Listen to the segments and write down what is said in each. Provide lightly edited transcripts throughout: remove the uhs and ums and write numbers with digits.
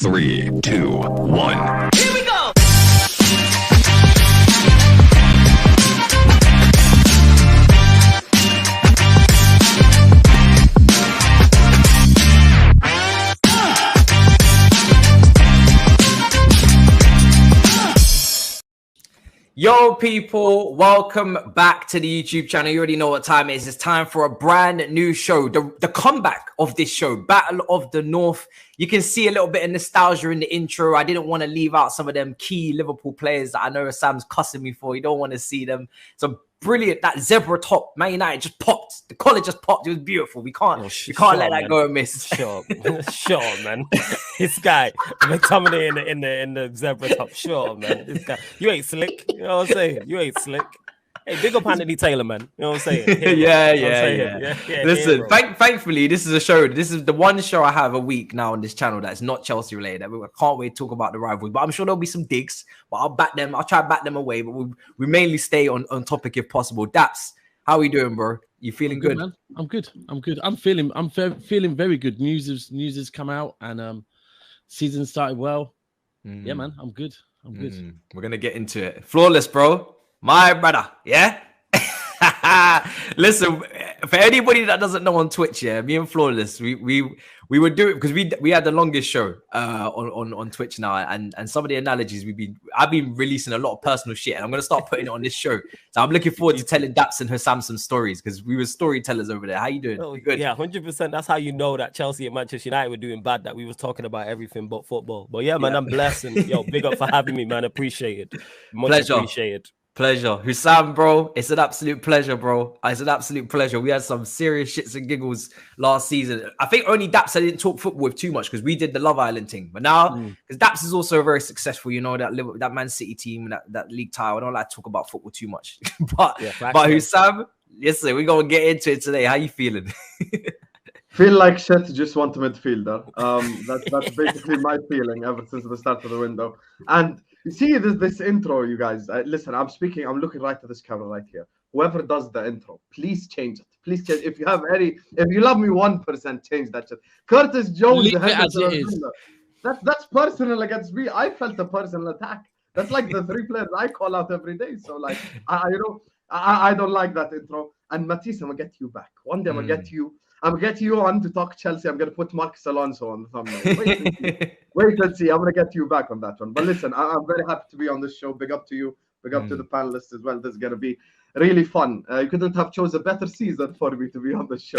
3, 2, 1. Here we go! Yo, people, welcome back to the YouTube channel. You already know what time it is. It's time for a brand new show. The comeback of this show, Battle of the North. You can see a little bit of nostalgia in the intro. I didn't want to leave out some of them key Liverpool players that I know Sam's cussing me for. You don't want to see them. So brilliant. That zebra top, Man United just popped. The collar just popped. It was beautiful. We can't let that go and miss. Sure, man. This guy, McTominay in the zebra top. Sure, man. This guy, you ain't slick. You know what I'm saying? You ain't slick. Hey, big up Anthony Taylor, man. You know what I'm saying? Yeah. Listen, thankfully, this is a show. This is the one show I have a week now on this channel that's not Chelsea related. I can't wait to talk about the rivalry, but I'm sure there'll be some digs. But I'll try to back them away. But we mainly stay on topic if possible. Daps, how are we doing, bro? You feeling good? Man. I'm good. I'm feeling very good. News has come out and season started well. Yeah, man. I'm good. We're gonna get into it. Flawless, bro. My brother, yeah? Listen, for anybody that doesn't know on Twitch, yeah, me and Flawless, we would do it because we had the longest show on Twitch now, and some of the analogies I've been releasing a lot of personal shit, and I'm gonna start putting it on this show. So I'm looking forward to telling Daps and Husam some stories because we were storytellers over there. How you doing? Oh, good? Yeah, 100%. That's how you know that Chelsea and Manchester United were doing bad, that we was talking about everything but football. But yeah, man, I'm blessed, and yo, big up for having me, man. Appreciate it. Much appreciated. Pleasure. Husam, bro, it's an absolute pleasure, bro. It's an absolute pleasure. We had some serious shits and giggles last season. I think only Daps I didn't talk football with too much because we did the Love Island thing. But now, because Daps is also very successful, you know, that Man City team, that league title. I don't like to talk about football too much. but Husam, listen, we're going to get into it today. How you feeling? Feel like shit, just want a midfielder. That's basically my feeling ever since the start of the window. And you see this intro, you guys. Listen, I'm looking right at this camera right here. Whoever does the intro, please change it. Please change. If you love me 1%, change that shit. Curtis Jones, leave it as it is. That's personal against me. I felt a personal attack. That's like the 3 players I call out every day. So like, I don't like that intro. And Matisse, I'm gonna get you back. One day I'm gonna get you. I'm gonna get you on to talk Chelsea. I'm gonna put Marcus Alonso on the thumbnail. Wait and see. I'm gonna get you back on that one. But listen, I'm very happy to be on this show. Big up to you. Big up to the panelists as well. This is gonna be really fun. You couldn't have chosen a better season for me to be on the show.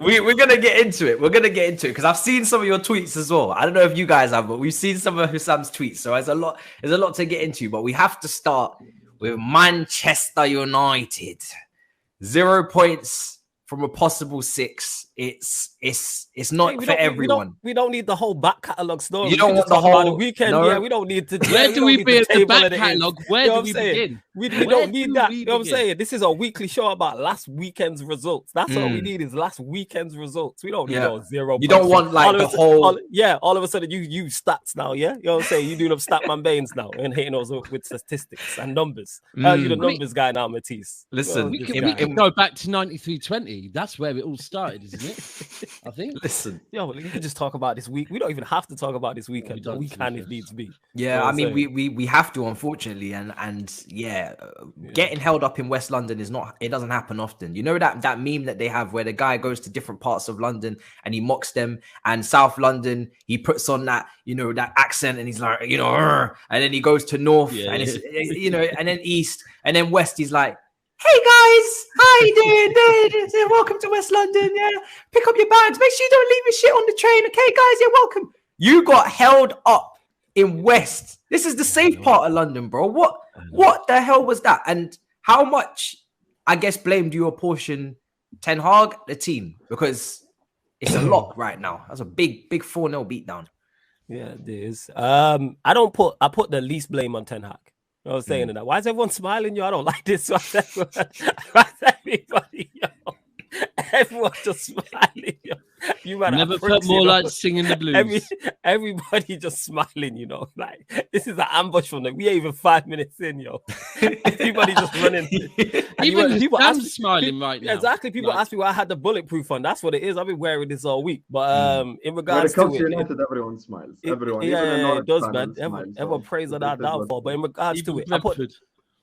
We're gonna get into it. We're gonna get into it because I've seen some of your tweets as well. I don't know if you guys have, but we've seen some of Husam's tweets. So there's a lot to get into. But we have to start with Manchester United. 0 points from a possible 6. It's not for everyone. We don't need the whole back catalogue story. You don't want the whole the weekend. No. Yeah, we don't need to. Where do we be at the back catalogue? Where do we begin? We don't need that. You know what I'm saying? This is a weekly show about last weekend's results. That's all we need is last weekend's resuls. We don't need no 0 You don't want like the whole. All of a sudden you use stats now. Yeah, you know what I'm saying? You doing Statman Baines now and hitting us with statistics and numbers. You're the numbers guy now, Matisse. Listen, we can go back to 93-20. That's where it all started, isn't it? I think. Listen, yo, we can just talk about this week. We don't even have to talk about this weekend. We can if needs be. Yeah, you know I mean, we have to, unfortunately, and getting held up in West London it doesn't happen often. You know that meme that they have where the guy goes to different parts of London and he mocks them, and South London he puts on that that accent and he's like and then he goes to North and it's and then East and then West he's like, hey guys, how you doing? Welcome to West London. Yeah, pick up your bags. Make sure you don't leave your shit on the train. Okay, guys, you're welcome. You got held up in West. This is the safe part of London, bro. What the hell was that? And how much, I guess, blame do you apportion Ten Hag, the team? Because it's a lock right now. That's a big 4-0 beatdown. Yeah, it is. I put the least blame on Ten Hag. You know what I'm saying? That. Why is everyone smiling? I don't like this. Why is everybody, Everyone just smiling. Yo. You might Never felt more like singing the blues. Everybody just smiling, you know. Like, this is an ambush from them. We ain't even 5 minutes in, yo. Everybody just running. Even people smiling right now. Exactly. People ask me why I had the bulletproof on. That's what it is. I've been wearing this all week. But in regards when it comes to United, everyone smiles. Everyone. Yeah, it does, man. Everyone prays on our downfall. But in regards to it,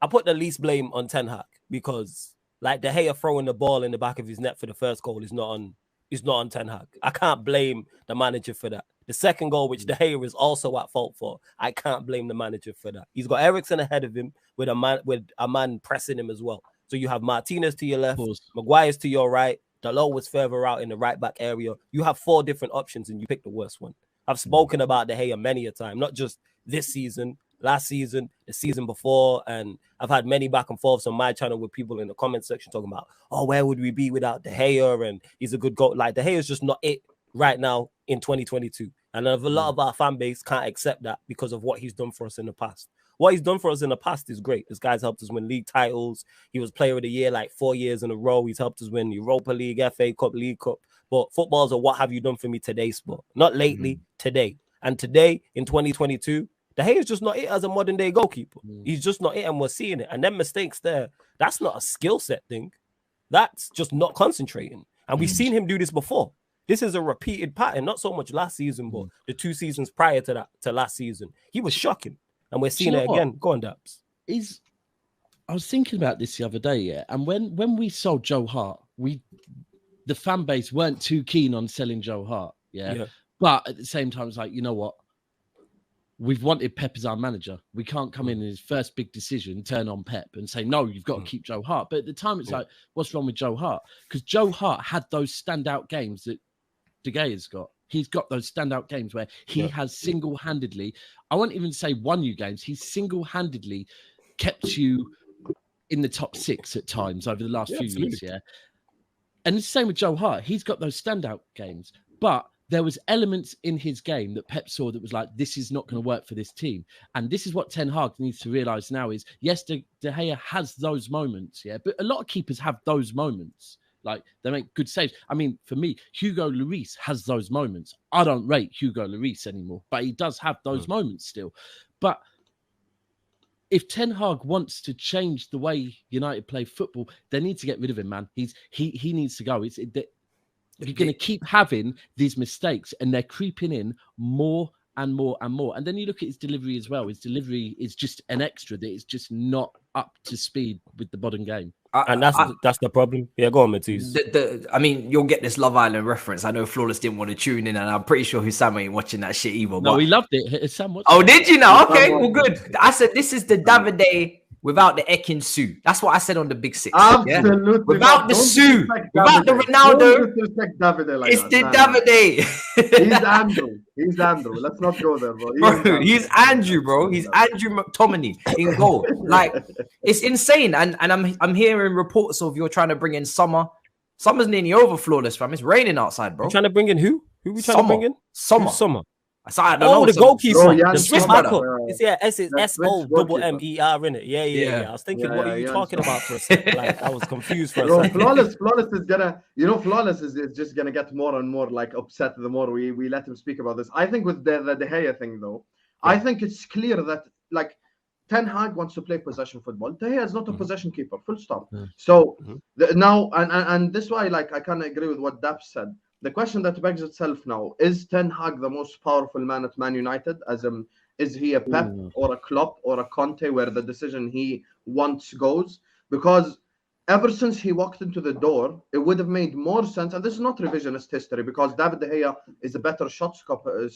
I put the least blame on Ten Hag because like De Gea throwing the ball in the back of his net for the first goal is not on Ten Hag. I can't blame the manager for that. The second goal, which De Gea is also at fault for, I can't blame the manager for that. He's got Eriksen ahead of him with a man pressing him as well. So you have Martinez to your left, Maguire's to your right, Dalot was further out in the right back area. You have 4 different options and you pick the worst one. I've spoken about De Gea many a time, not just this season, last season, the season before, and I've had many back and forths on my channel with people in the comment section talking about, oh, where would we be without De Gea? And he's a good goal. Like, De Gea is just not it right now in 2022. And a lot of our fan base can't accept that because of what he's done for us in the past. What he's done for us in the past is great. This guy's helped us win league titles. He was player of the year like 4 years in a row. He's helped us win Europa League, FA Cup, League Cup. But football's a what have you done for me today sport, not lately, today. And today in 2022, De Gea is just not it as a modern day goalkeeper. He's just not it, and we're seeing it. And them mistakes there, that's not a skill set thing. That's just not concentrating. And we've seen him do this before. This is a repeated pattern, not so much last season, but the 2 seasons prior to that, to last season. He was shocking. And we're seeing it again. Go on, Daps. I was thinking about this the other day, yeah. And when we sold Joe Hart, the fan base weren't too keen on selling Joe Hart, yeah. But at the same time, it's like, you know what? We've wanted Pep as our manager. We can't come in his first big decision, turn on Pep and say, no, you've got to keep Joe Hart. But at the time, it's like, what's wrong with Joe Hart? Because Joe Hart had those standout games that De Gea's got. He's got those standout games where he has single-handedly, I won't even say won you games, he's single-handedly kept you in the top 6 at times over the last few years, yeah? And it's the same with Joe Hart. He's got those standout games, but there was elements in his game that Pep saw that was like, this is not going to work for this team. And this is what Ten Hag needs to realise now is, yes, De Gea has those moments, yeah? But a lot of keepers have those moments. Like, they make good saves. I mean, for me, Hugo Lloris has those moments. I don't rate Hugo Lloris anymore, but he does have those moments still. But if Ten Hag wants to change the way United play football, they need to get rid of him, man. He needs to go. You're going to keep having these mistakes, and they're creeping in more and more and more. And then you look at his delivery as well. His delivery is just an extra that is just not up to speed with the modern game. And that's the problem. Yeah, go on, Matisse. I mean, you'll get this Love Island reference. I know Flawless didn't want to tune in, and I'm pretty sure Husam ain't watching that shit either. No, we loved it. Husam watched it. Did you know? Okay, well, good. I said this is the Davide without the Ekin Su. That's what I said on the Big Six. Absolutely. Yeah? Without the Su, without the Ronaldo. It's the Davide. He's Andrew. Let's not go there, bro. He's Andrew, bro. He's Andrew McTominay in goal. Like, it's insane. And I'm hearing reports of you're trying to bring in Summer. Summer's nearly over, Flawless, fam. It's raining outside, bro. You're trying to bring in who? Who we trying to bring in? Summer. I don't know. The goalkeeper. The Swiss backup. It's S-O-M-E-R, innit? Yeah. I was thinking, what are you talking about for a second? Like, I was confused for a second. Flawless is gonna, Flawless is just gonna get more and more like upset the more we let him speak about this. I think with the De Gea thing though, I think it's clear that like Ten Hag wants to play possession football. De Gea is not a possession keeper, full stop. So now, and this is why, like, I kind of agree with what Daps said. The question that begs itself now, is Ten Hag the most powerful man at Man United? Is he a Pep or a Klopp or a Conte where the decision he wants goes? Because ever since he walked into the door, it would have made more sense. And this is not revisionist history because David De Gea is a better shot stopper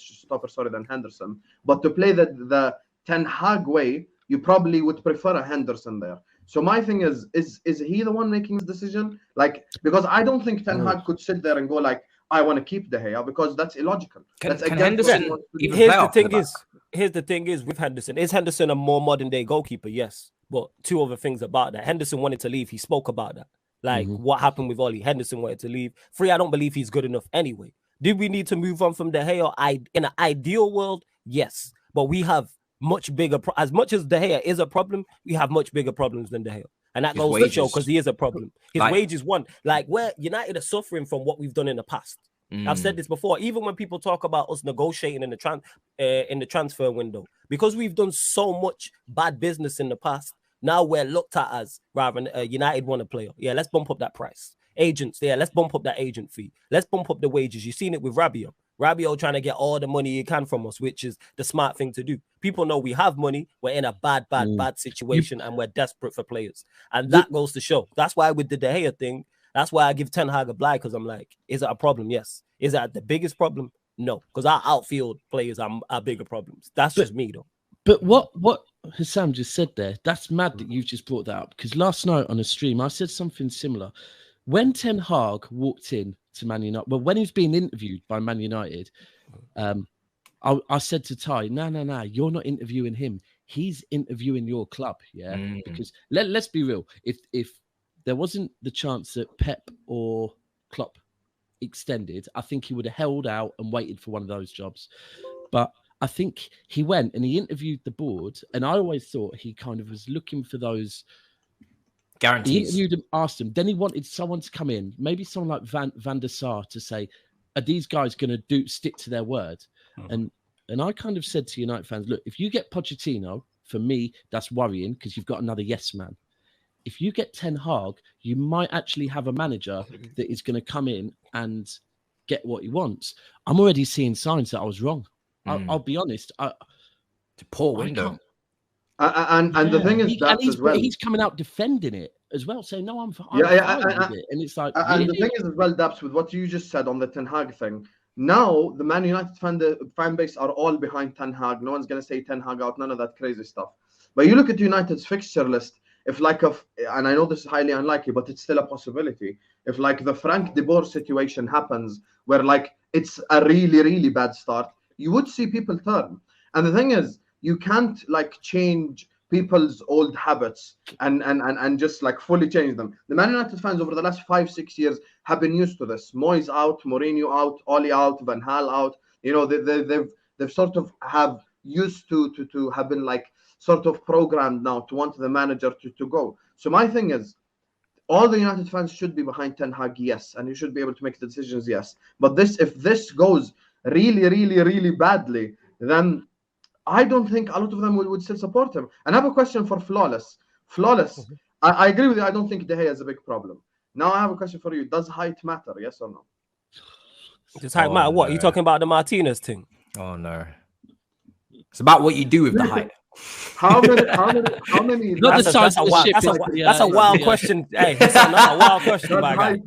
than Henderson. But to play the Ten Hag way, you probably would prefer a Henderson there. So my thing is he the one making this decision? Like, because I don't think Ten Hag could sit there and go like, I want to keep De Gea, because that's illogical. That's Henderson. Here's the thing is with Henderson. Is Henderson a more modern day goalkeeper? Yes. But 2 other things about that. Henderson wanted to leave. He spoke about that. Like what happened with Oli. Henderson wanted to leave. I don't believe he's good enough anyway. Did we need to move on from De Gea? In an ideal world, yes. But we have much bigger, as much as De Gea is a problem, we have much bigger problems than De Gea. And that His goes to show, because wages. he is a problem. His Like- wages won. Like, where United are suffering from what we've done in the past. I've said this before. Even when people talk about us negotiating in the transfer window, because we've done so much bad business in the past, now we're looked at as, rather than United want a player. Yeah, let's bump up that price. Agents, yeah, let's bump up that agent fee. Let's bump up the wages. You've seen it with Rabiot. Rabiot trying to get all the money he can from us, which is the smart thing to do. People know we have money. We're in a bad situation, and we're desperate for players. And that goes to show. That's why with the De Gea thing, that's why I give Ten Hag a blind, because I'm like, is it a problem? Yes. Is that the biggest problem? No, because our outfield players are bigger problems. That's just me, though. But what Husam just said there, that's mad that you've just brought that up, because last night on a stream, I said something similar. When Ten Hag walked in to Man United, well, when he was being interviewed by Man United, I said to Ty, no, you're not interviewing him. He's interviewing your club, yeah? Because let's be real. If there wasn't the chance that Pep or Klopp extended, I think he would have held out and waited for one of those jobs. But I think he went and he interviewed the board, and I always thought he kind of was looking for those guarantees. He interviewed him, asked him, then he wanted someone to come in, maybe someone like Van der Sar, to say, are these guys going to stick to their word? And I kind of said to United fans, look, if you get Pochettino, for me, that's worrying, because you've got another yes man. If you get Ten Hag, you might actually have a manager that is going to come in and get what he wants. I'm already seeing signs that I was wrong. I'll be honest. It's a poor window. And the thing is that as well, he's coming out defending it as well, saying, no, I'm fine with it. And it's like, and the thing is as well, Daps, with what you just said on the Ten Hag thing, now the Man United fan base are all behind Ten Hag. No one's going to say Ten Hag out, none of that crazy stuff. But you look at United's fixture list, and I know this is highly unlikely, but it's still a possibility. If like the Frank de Boer situation happens, where like it's a really, really bad start, you would see people turn. And the thing is, you can't like change people's old habits and just like fully change them. The Man United fans over the last 5-6 years have been used to this. Moyes out, Mourinho out, Oli out, Van Gaal out. You know, they've sort of have used to have been like sort of programmed now to want the manager to go. So my thing is, all the United fans should be behind Ten Hag, yes, and you should be able to make decisions, yes. But if this goes really, really, really badly, then I don't think a lot of them would still support him. And I have a question for Flawless. Flawless, I agree with you. I don't think De Gea is a big problem. Now I have a question for you. Does height matter? Yes or no? Does height matter? What? Are you talking about the Martinez thing? Oh, no. It's about what you do with the height. How many? That's a wild question. Hey, that's a wild question, my guy.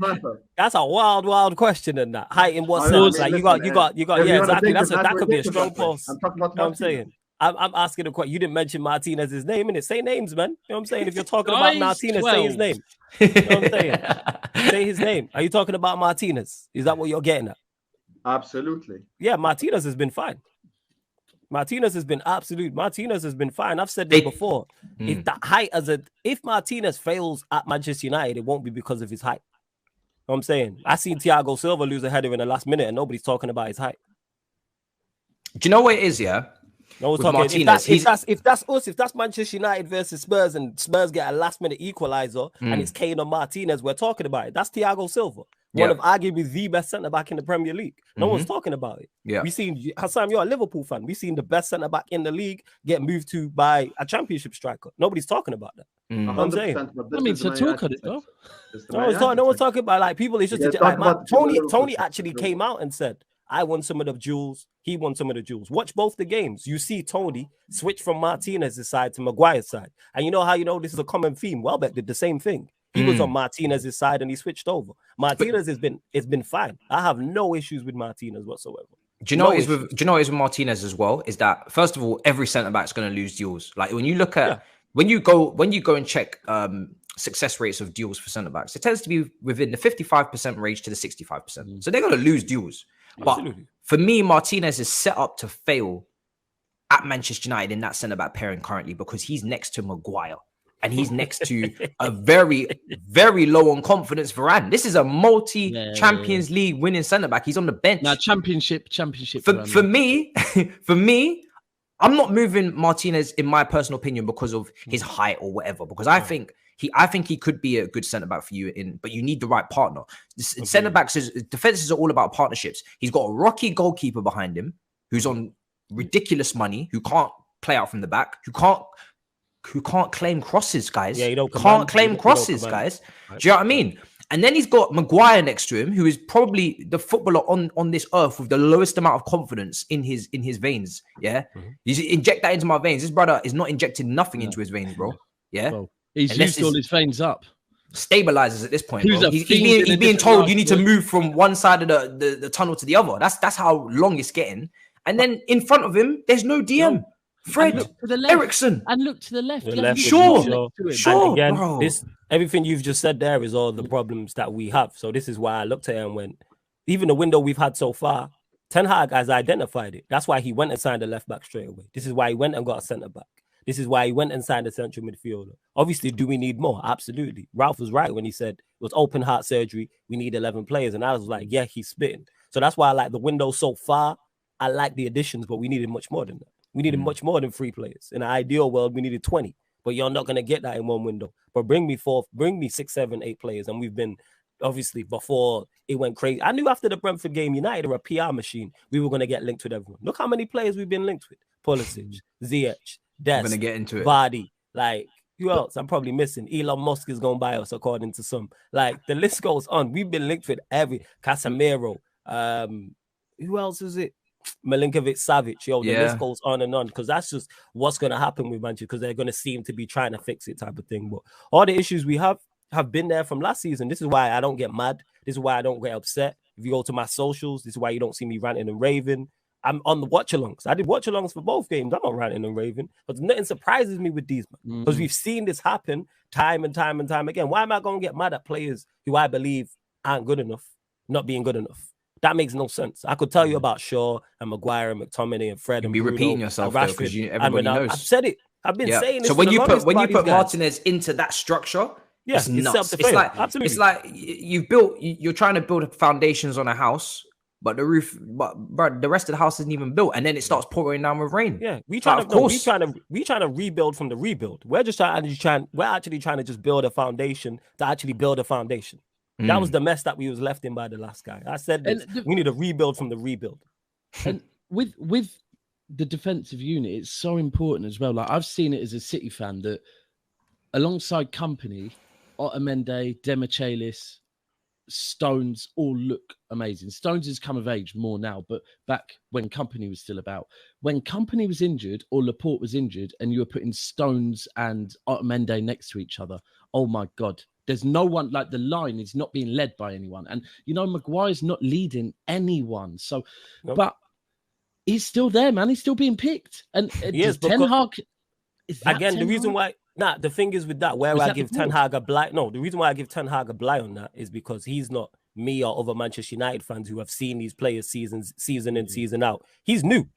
That's a wild question in that. Height in what sense? Like you got. Yeah, exactly. That could be a strong pulse. I'm talking about. You know what I'm saying. I'm asking a question. You didn't mention Martinez's name, innit? Say names, man. You know what I'm saying? If you're talking about Martinez, 12. Say his name. You know what I'm saying? Say his name. Are you talking about Martinez? Is that what you're getting at? Absolutely. Yeah, Martinez has been fine. Martinez has been fine. I've said this before. If that height if Martinez fails at Manchester United, it won't be because of his height. You know what I'm saying? I seen Thiago Silva lose a header in the last minute and nobody's talking about his height. Do you know what it is, yeah? No one's talking. Martinez, if that's Manchester United versus Spurs and Spurs get a last minute equalizer and it's Kane or Martinez, we're talking about it. That's Thiago Silva. One of arguably the best centre-back in the Premier League. No one's talking about it. Yeah. We've seen, Husam, you're a Liverpool fan. We've seen the best centre-back in the league get moved to by a championship striker. Nobody's talking about that. You know what I'm saying? I mean, so talk on it, though. No one's talking about, like, people, it's just, Tony actually came out and said, I won some of the duels. He won some of the duels. Watch both the games. You see Tony switch from Martinez's side to Maguire's side. And you know how you know this is a common theme? Welbeck did the same thing. He was on Martinez's side and he switched over. Martinez has been fine. I have no issues with Martinez whatsoever. Do you know what is with Martinez as well? Is that first of all, every centre back is going to lose duels. Like when you look at when you go and check success rates of duels for centre backs, it tends to be within the 55% range to the 65%. So they're going to lose duels. Absolutely. But for me, Martinez is set up to fail at Manchester United in that centre back pairing currently because he's next to Maguire. And he's next to a very, very low on confidence Varane. This is a multi-Champions League winning centre-back. He's on the bench. Now, championship. For me, I'm not moving Martinez, in my personal opinion, because of his height or whatever. Because I think I think he could be a good centre back for you but you need the right partner. Centre backs defenses are all about partnerships. He's got a rocky goalkeeper behind him who's on ridiculous money, who can't play out from the back, who can't claim crosses, guys. Yeah, you don't can't claim crosses, guys. Right. Do you know what I mean? And then he's got Maguire next to him, who is probably the footballer on this earth with the lowest amount of confidence in his veins. Yeah, you inject that into my veins. This brother is not injecting nothing into his veins, bro. Yeah, well, he's used all his veins up. Stabilizers at this point. Bro. He's being told you need to move from one side of the tunnel to the other. That's how long it's getting. And then in front of him, there's no DM. No. Fred, Ericsson, and look to the left. Sure. And again, bro. Everything you've just said there is all the problems that we have. So this is why I looked at it and went, even the window we've had so far, Ten Hag has identified it. That's why he went and signed a left back straight away. This is why he went and got a centre back. This is why he went and signed a central midfielder. Obviously, do we need more? Absolutely. Ralph was right when he said it was open heart surgery. We need 11 players. And I was like, yeah, he's spitting. So that's why I like the window so far. I like the additions, but we needed much more than that. We needed much more than 3 players. In an ideal world, we needed 20. But you're not going to get that in one window. But bring me 6, 7, 8 players. And we've been, obviously, before it went crazy. I knew after the Brentford game, United are a PR machine. We were going to get linked with everyone. Look how many players we've been linked with. Pulisic, Ziyech, Des, I'm going to get into it. Vardy. Like, who else? I'm probably missing. Elon Musk is going to buy us, according to some. Like, the list goes on. We've been linked with Casemiro. Who else is it? Milinkovic, Savic, the list goes on and on, because that's just what's going to happen with Manchester, because they're going to seem to be trying to fix it type of thing. But all the issues we have been there from last season. This is why I don't get mad. This is why I don't get upset. If you go to my socials, this is why you don't see me ranting and raving. I'm on the watch-alongs. I did watch-alongs for both games. I'm not ranting and raving. But nothing surprises me with these, because we've seen this happen time and time and time again. Why am I going to get mad at players who I believe aren't good enough, not being good enough? That makes no sense. I could tell you about Shaw and Maguire and McTominay and Fred. You'd be repeating yourself because everybody knows. I've said it. I've been saying this. So when you put Martinez into that structure, it's nuts. It's like you're trying to build foundations on a house, but the roof, but the rest of the house isn't even built, and then it starts pouring down with rain. Yeah, we trying to rebuild from the rebuild. We're actually trying to just build a foundation to actually build a foundation. That was the mess that we was left in by the last guy. I said this, we need a rebuild from the rebuild. And with the defensive unit, it's so important as well. Like, I've seen it as a City fan that alongside Company, Otamendi, Demichelis, Stones all look amazing. Stones has come of age more now, but back when Company was still about, when Company was injured or Laporte was injured and you were putting Stones and Otamendi next to each other, oh my God. There's no one, like, the line is not being led by anyone. And, you know, Maguire's not leading anyone. So, but he's still there, man. He's still being picked. And yes, Ten Hag... Again, the reason why... the thing is with that, where I give Ten Hag a blight... No, the reason why I give Ten Hag a blight on that is because he's not me or other Manchester United fans who have seen these players season in, season out. He's new.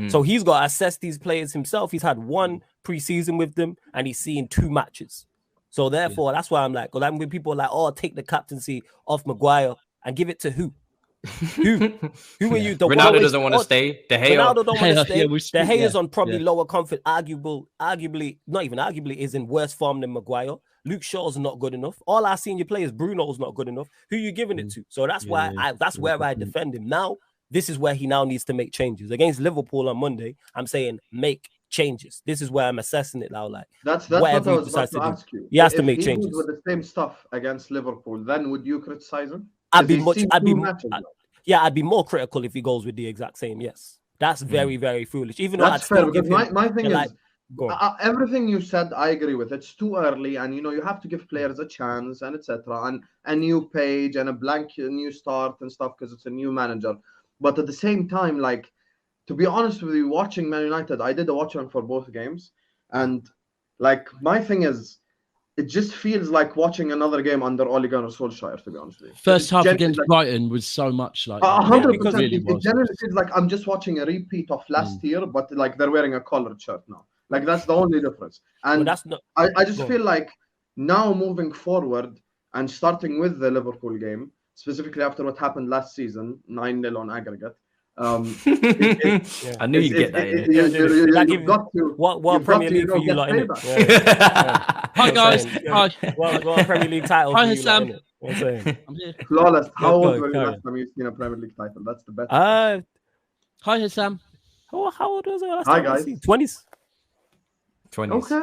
So he's got to assess these players himself. He's had 1 pre-season with them and he's seen 2 matches. So therefore, that's why I'm like, because when people are like, oh, take the captaincy off Maguire and give it to who? Who are you? Ronaldo doesn't want to stay. Ronaldo don't want to stay. De Gea's on probably lower comfort. Arguably, not even arguably, is in worse form than Maguire. Luke Shaw's not good enough. All our senior players, Bruno's not good enough. Who are you giving it to? So that's why that's where I defend him. Now, this is where he now needs to make changes. Against Liverpool on Monday, I'm saying make changes. This is where I'm assessing it now. Like, that's what I was about to ask you. He has to make changes. With the same stuff against Liverpool, then would you criticize him? I'd be more critical if he goes with the exact same. Yes, that's very, very foolish. Even though that's fair, because my thing is, everything you said, I agree with. It's too early, and you have to give players a chance and etc. And a new page and a blank new start and stuff because it's a new manager. But at the same time, like, to be honest with you, watching Man United, I did a watch-along for both games, and like, my thing is, it just feels like watching another game under Ole Gunnar Solskjaer, to be honest with you. First half against Brighton was so much like 100%. It generally feels like I'm just watching a repeat of last year, but like they're wearing a collared shirt now. Like, that's the only difference. And that's not, I just feel like now moving forward and starting with the Liverpool game, specifically after what happened last season, 9-0 on aggregate, I knew you'd get that. You've got to. What Premier League for you lot, innit? Hi guys. Hi. What Premier League title for you lot, innit? I'm here. Flawless. How Go, old were you carry last time you seen a Premier League title? That's the best. Hi Husam. How old was I last Hi, time? guys. 20s. 20s. Okay.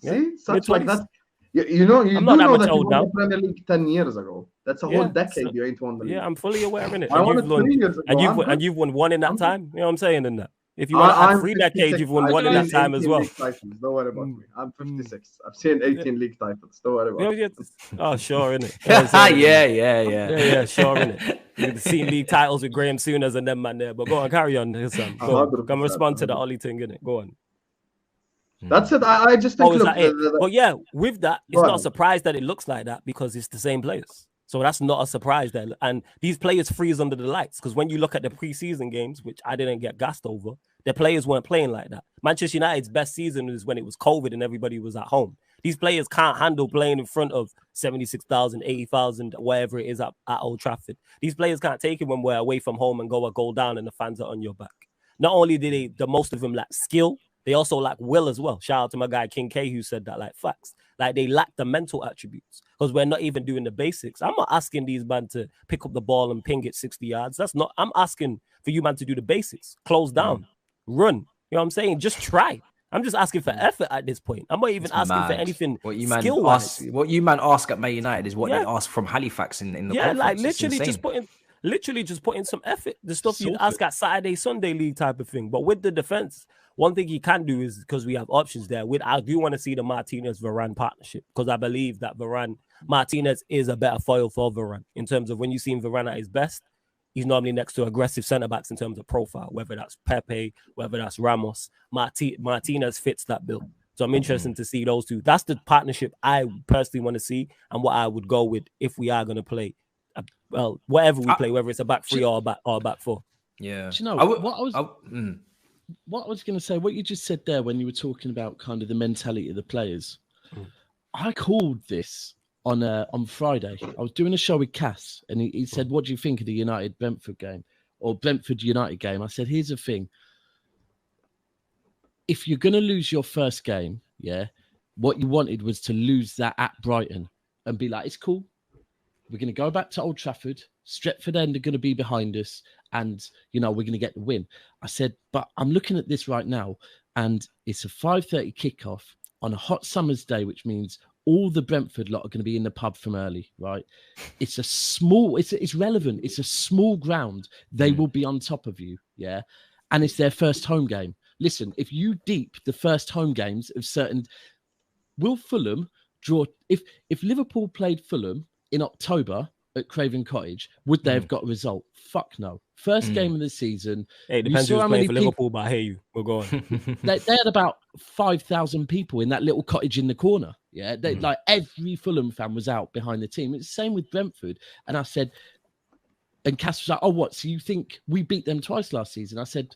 Yeah. See, such like Mid-20s. that. You know, you I'm do not that know much that you old won now. the Premier League 10 years ago. That's a whole decade you ain't won the league. Yeah, I'm fully aware of it. I won it 3 years ago. And you've won one in that I'm time. You know what I'm saying? In that, if you want to add 3 decades, you've won one in that time as well. Titles. Don't worry about me. I'm 56. I've seen 18 league titles. Don't worry about it. Oh, sure, innit? Yeah. Sure, innit? You've seen league titles with Graham Souness and them man there. But go on, carry on, Husam. Go on. Come respond to the Ollie thing, innit? Go on. That's it. I just think. But yeah, with that, it's not a surprise that it looks like that because it's the same players. So that's not a surprise there. And these players freeze under the lights because when you look at the preseason games, which I didn't get gassed over, the players weren't playing like that. Manchester United's best season was when it was COVID and everybody was at home. These players can't handle playing in front of 76,000, 80,000, wherever it is at Old Trafford. These players can't take it when we're away from home and go a goal down and the fans are on your back. Not only did the most of them lack skill, they also lack will as well. Shout out to my guy King K who said that, like, facts. Like, they lack the mental attributes because we're not even doing the basics. I'm not asking these man to pick up the ball and ping it 60 yards. I'm asking for you man to do the basics. Close down, run. You know what I'm saying? Just try. I'm just asking for effort at this point. I'm not even asking for anything skill-wise. What you man ask at Man United is what they ask from Halifax in the conference. Like literally just putting some effort. The stuff you'd ask at Saturday, Sunday league type of thing. But with the defense, one thing he can do is because we have options there. I do want to see the Martinez-Varane partnership because I believe that Martinez is a better foil for Varane in terms of when you see Varane at his best. He's normally next to aggressive centre-backs in terms of profile, whether that's Pepe, whether that's Ramos. Martinez fits that bill. So I'm interested to see those two. That's the partnership I personally want to see and what I would go with if we are going to play. Well, whatever we play, whether it's a back three or a back four. Yeah. Do you know what I was going to say? What you just said there when you were talking about kind of the mentality of the players. I called this on Friday. I was doing a show with Cass, and he said, "What do you think of the United-Brentford game or Brentford-United game?" I said, "Here's the thing. If you're going to lose your first game, what you wanted was to lose that at Brighton and be like, it's cool. We're going to go back to Old Trafford. Stretford End are going to be behind us. And, we're going to get the win." I said, but I'm looking at this right now, and it's a 5:30 kickoff on a hot summer's day, which means all the Brentford lot are going to be in the pub from early, right? It's relevant. It's a small ground. They will be on top of you, and it's their first home game. Listen, if you deep the first home games of certain... Will Fulham draw... If Liverpool played Fulham in October at Craven Cottage, would they have got a result? Fuck no. First game of the season. Hey, it depends who's playing for Liverpool, but I hear you. We'll go on. They had about 5,000 people in that little cottage in the corner. Yeah, like every Fulham fan was out behind the team. It's the same with Brentford. And I said, and Cass was like, "Oh, what? So you think we beat them twice last season?" I said,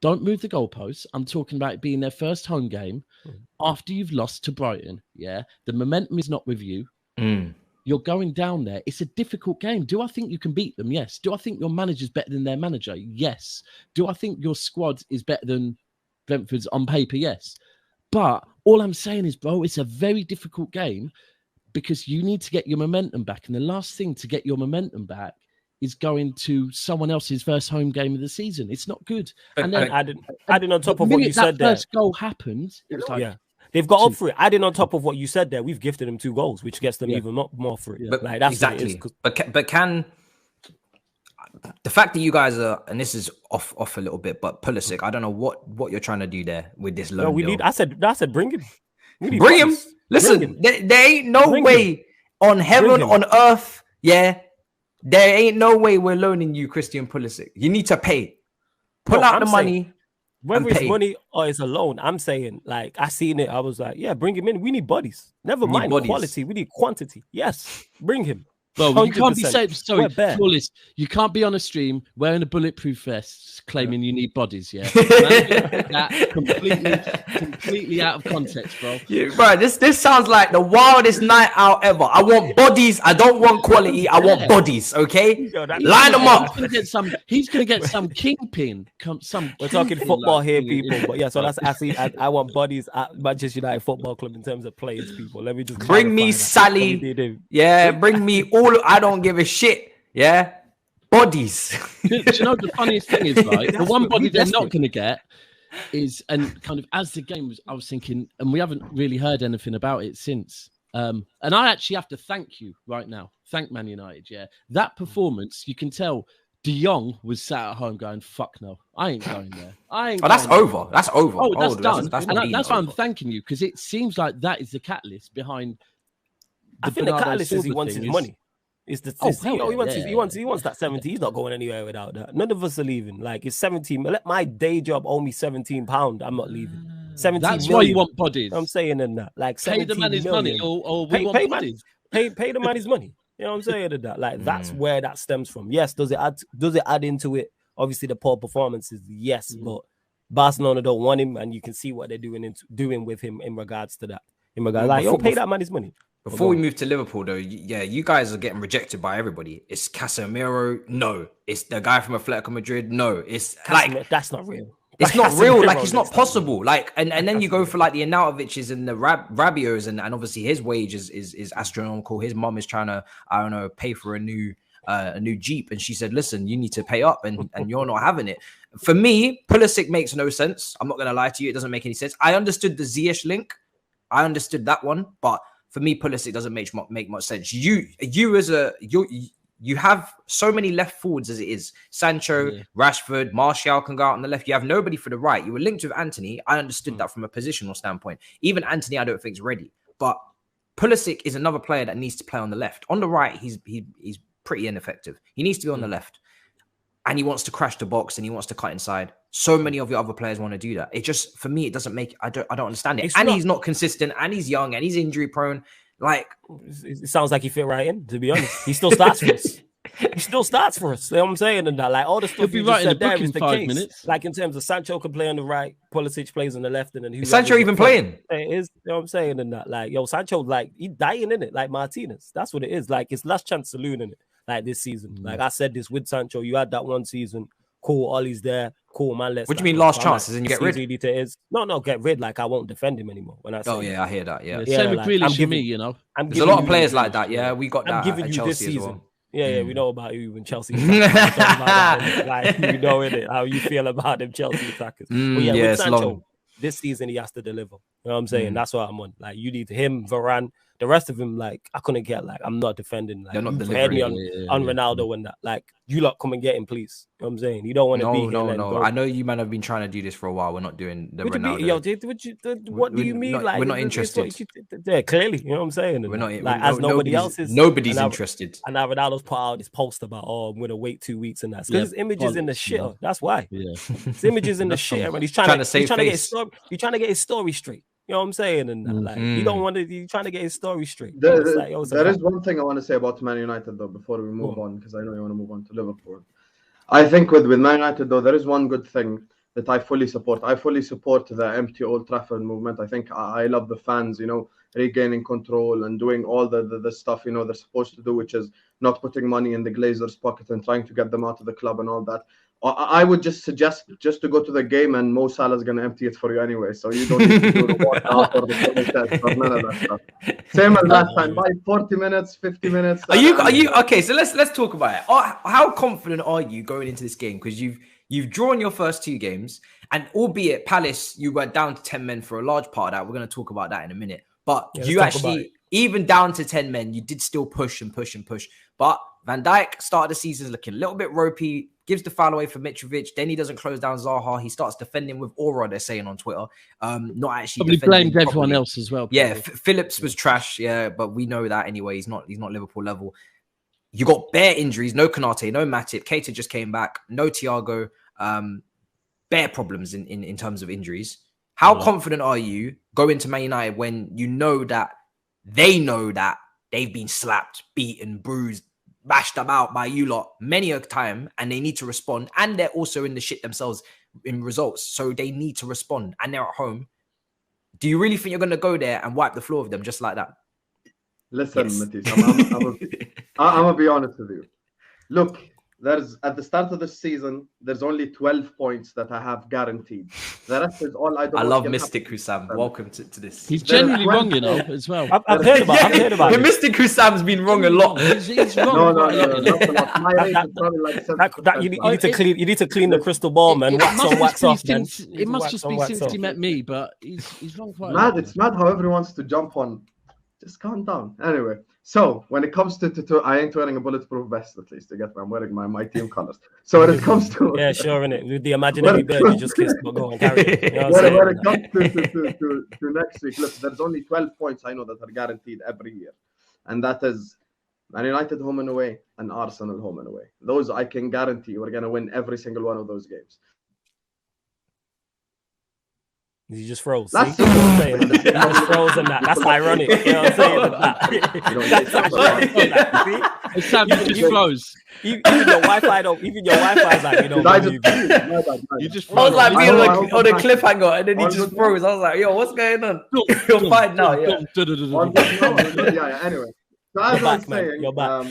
"Don't move the goalposts. I'm talking about it being their first home game after you've lost to Brighton. Yeah, the momentum is not with you. You're going down there. It's a difficult game. Do I think you can beat them? Yes. Do I think your manager's better than their manager? Yes. Do I think your squad is better than Brentford's on paper? Yes. But all I'm saying is, bro, it's a very difficult game because you need to get your momentum back. And the last thing to get your momentum back is going to someone else's first home game of the season. It's not good." And then adding on top of what you said there, first goal happened. It was like, they've got up for it. Adding on top of what you said there, we've gifted them 2 goals, which gets them even more for it. But like, that's exactly. But can the fact that you guys are, and this is off a little bit, but Pulisic, I don't know what you're trying to do there with this loan. No, I said bring him. Bring him. Listen, there ain't no way on heaven, on earth, there ain't no way we're loaning you Christian Pulisic. You need to pay. Pull out the money. Whether it's money or it's a loan, I'm saying, like, I seen it. I was like, bring him in. We need bodies. Never mind quality. We need quantity. Yes, bring him. Well, you can't be saying, sorry, We're bare. Flawless, you can't be on a stream wearing a bulletproof vest claiming you need bodies, yeah? That completely out of context, bro. Yeah, bro, this sounds like the wildest night out ever. I want bodies. I don't want quality. I want bodies, okay? Yo, Line them up. He's gonna get some kingpin. We're talking football here, people. But yeah, so that's actually I want bodies at Manchester United Football Club in terms of players, people. Let me just bring me Sally. Yeah, bring me all. I don't give a shit. Yeah, bodies. Do you know the funniest thing is, right? The one body they're not going to get is, and kind of as the game was, I was thinking, and we haven't really heard anything about it since. And I actually have to thank you right now. Thank Man United. Yeah, that performance, you can tell. De Jong was sat at home going, "Fuck no, I ain't going there. I ain't." Oh, that's over. That's over. Oh, that's done. That's why I'm thanking you, because it seems like that is the catalyst behind. I think the catalyst is he wants his money. It's the he wants that 70. He's not going anywhere without that. None of us are leaving. Like, it's 17. Let my day job owe me £17. I'm not leaving. 17 That's million. why you want bodies. I'm saying in that. Like, pay the man his money, or we want bodies. Pay the man his money. You know what I'm saying? That like that's where that stems from. Yes, does it add into it? Obviously, the poor performances, yes, but Barcelona don't want him, and you can see what they're doing with him in regards to that. In regards, like, pay that man his money. Before we move to Liverpool, though, yeah, you guys are getting rejected by everybody. It's Casemiro, no. It's the guy from Atletico Madrid, no. It's like that's not real. It's not real. Like, it's not possible. Like, and then you go for like the Arnautovic's and the Rabiot's, and obviously his wage is astronomical. His mom is trying to, I don't know, pay for a new Jeep, and she said, "Listen, you need to pay up," and you're not having it. For me, Pulisic makes no sense. I'm not gonna lie to you; it doesn't make any sense. I understood the Ziyech link, I understood that one, but for me, Pulisic doesn't make much sense. You have so many left forwards as it is. Sancho, Rashford, Martial can go out on the left. You have nobody for the right. You were linked with Anthony. I understood that from a positional standpoint. Even Anthony, I don't think is ready. But Pulisic is another player that needs to play on the left. On the right, he's pretty ineffective. He needs to be on the left. And he wants to crash the box and he wants to cut inside. So many of your other players want to do that. It just, for me, it doesn't make, I don't understand it. He's not consistent, and he's young, and he's injury prone. Like, it sounds like he fit right in, to be honest. He still starts for us. He still starts for us. You know what I'm saying? And that, like, all the stuff you just said there is the case. Minutes. Like, in terms of Sancho can play on the right, Pulisic plays on the left, and then is Sancho even playing? It is. You know what I'm saying? And that, like, yo, Sancho, like, he's dying in it, like Martinez. That's what it is. Like, his last chance saloon in it. Like, this season. Like, I said this with Sancho. You had that one season. Cool, Ollie's there. Cool, man. What do you mean last chance? As in you get rid? No, get rid. Like, I won't defend him anymore. When I say I hear that. Yeah, same with Grealish to me. You know, there's a lot of players like that. Yeah, we got that. I'm giving you Chelsea this season. Well. Yeah, we know about you and Chelsea. Like, you know it, how you feel about them Chelsea attackers. But yeah, with Sancho, this season he has to deliver. You know what I'm saying? That's what I'm on. Like, you need him, Varane. The rest of him, like, I couldn't get, like, I'm not defending. Like, you've heard me on Ronaldo and that. Like, you lot come and get him, please. You know what I'm saying? You don't want to be here. No. I know you, man, have been trying to do this for a while. We're not doing the Ronaldo. What do you mean? Like, we're not interested. Yeah, clearly. You know what I'm saying? We're not. Like, as nobody else is. Nobody's interested. And now Ronaldo's put out this post about, I'm going to wait 2 weeks and that. Because his image is in the shitter. That's why. Yeah. His image is in the shitter. And he's trying to get his story straight. You know what I'm saying? And like, you don't want to. You're trying to get his story straight. There is one thing I want to say about Man United though before we move on, because I know you want to move on to Liverpool. I think with Man United though, there is one good thing that I fully support. I fully support the empty Old Trafford movement. I think I love the fans, you know, regaining control and doing all the stuff, you know, they're supposed to do, which is not putting money in the Glazers' pocket and trying to get them out of the club and all that. I would just suggest just to go to the game, and Mo Salah's going to empty it for you anyway. So you don't need to do the workout or the test or none of that stuff. Same as last time, by 40 minutes, 50 minutes. Are you okay? So let's talk about it. How confident are you going into this game? Because you've drawn your first 2 games, and albeit Palace, you were down to 10 men for a large part of that. We're going to talk about that in a minute. But you actually, even down to 10 men, you did still push and push and push. But Van Dijk started the season looking a little bit ropey, gives the foul away for Mitrovic. Then he doesn't close down Zaha. He starts defending with aura, they're saying on Twitter. Not actually. Probably blamed everyone else as well. Probably. Yeah, Phillips was trash. Yeah, but we know that anyway. He's not Liverpool level. You got bare injuries. No Konate, no Matip. Keita just came back. No Thiago. Bare problems in terms of injuries. How confident are you going to Man United when you know that they know that they've been slapped, beaten, bruised, bashed about by you lot many a time, and they need to respond. And they're also in the shit themselves in results, so they need to respond. And they're at home. Do you really think you're going to go there and wipe the floor with them just like that? Listen, yes. Matisse, I'm gonna be honest with you. Look, there's at the start of the season, there's only 12 points that I have guaranteed. The rest is all I don't. I love Mystic Husam. Welcome to this. He's genuinely wrong, you know, as well. I've heard about it. Mystic Husam's been wrong a lot. He's wrong. No, not a lot. My rate is probably like you need to clean the crystal ball, man. Wax on, wax off, man. It must just be since he met me, but he's wrong quite a lot. lot. It's mad how everyone wants to jump on. Just calm down. Anyway, so when it comes to I ain't wearing a bulletproof vest, at least. I'm wearing my team colors. So when it comes to innit? With the imaginary bird you just kissed, but go on, carry it. You know when it comes to next week, look, there's only 12 points I know that are guaranteed every year, and that is Man United home and away and Arsenal home and away. Those I can guarantee we're gonna win every single one of those games. You just froze. That's what I'm saying. You just froze on that. That's ironic. You know what I'm saying? It's time you just froze. Even your Wi-Fi don't. Even your Wi-Fi's like, you don't. You just froze. I was like being on a cliffhanger, and then he just froze. I was like, "Yo, what's going on?" You're fine now. Yeah. Anyway, so as I was saying, you're back.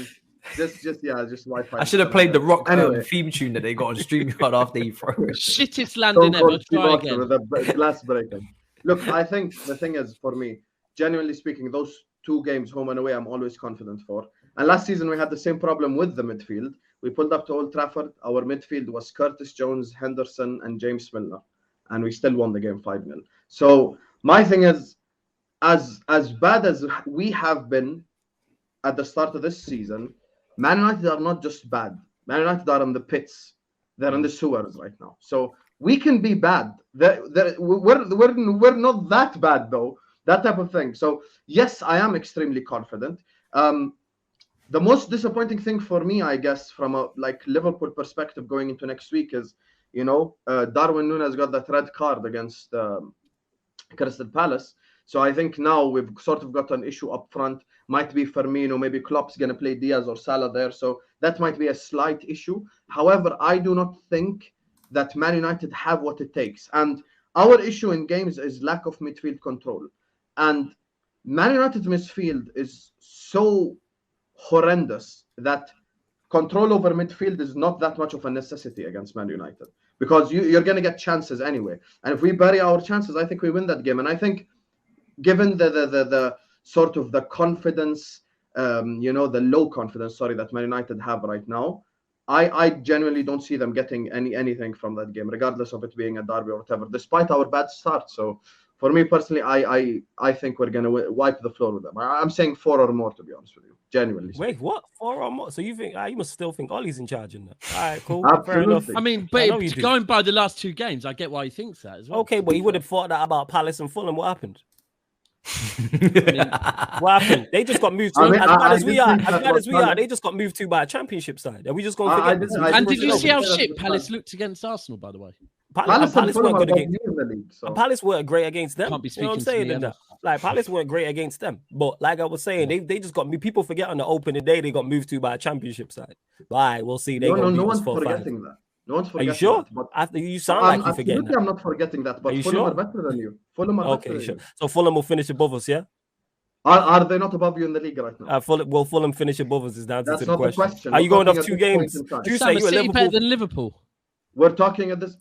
Just Wi-Fi. I should have played the rock theme tune that they got on StreamLabs after you froze. Shittest landing ever. Try again. With a glass breaker. Look, I think the thing is, for me, genuinely speaking, those 2 games, home and away, I'm always confident for. And last season, we had the same problem with the midfield. We pulled up to Old Trafford. Our midfield was Curtis Jones, Henderson, and James Milner. And we still won the game 5-0. So my thing is, as bad as we have been at the start of this season, Man United are not just bad. Man United are in the pits. They're in the sewers right now. So we can be bad. We're not that bad, though. That type of thing. So, yes, I am extremely confident. The most disappointing thing for me, I guess, from a Liverpool perspective going into next week is, Darwin Nunez got that red card against Crystal Palace. So I think now we've sort of got an issue up front. Might be Firmino, maybe Klopp's going to play Diaz or Salah there. So that might be a slight issue. However, I do not think that Man United have what it takes. And our issue in games is lack of midfield control. And Man United's midfield is so horrendous that control over midfield is not that much of a necessity against Man United. Because you're going to get chances anyway. And if we bury our chances, I think we win that game. And I think given the sort of the confidence, the low confidence, that Man United have right now, I genuinely don't see them getting anything from that game, regardless of it being a derby or whatever, despite our bad start. So for me personally, I think we're going to wipe the floor with them. I'm saying 4 or more, to be honest with you, genuinely. Wait, what? 4 or more? So you think you must still think Ollie's in charge in that? All right, cool. Fair enough. I mean, but going by the last 2 games, I get why he thinks that as well. Okay, but he would have thought that about Palace and Fulham. What happened? What happened? They just got moved to as bad as we are. They just got moved to by a championship side. Are we just going to forget this? And did you see how shit Palace looked against Arsenal, by the way? Palace weren't good against the league, so. Palace weren't great against them. Can't be you know what I'm saying? In that. Palace weren't great against them. But like I was saying, they just got people forget on the opening day they got moved to by a championship side. Bye, we'll see. No one's forgetting that. No one's forgetting. Are you sure? That, you sound like you're forgetting that. I'm not forgetting that, but Fulham are better than you. Fulham are better than you. So Fulham will finish above us, yeah? Are they not above you in the league right now? Will Fulham finish above us is the answer to the question. Are you going off 2 games? You say you're Liverpool better than Liverpool. We're talking at this.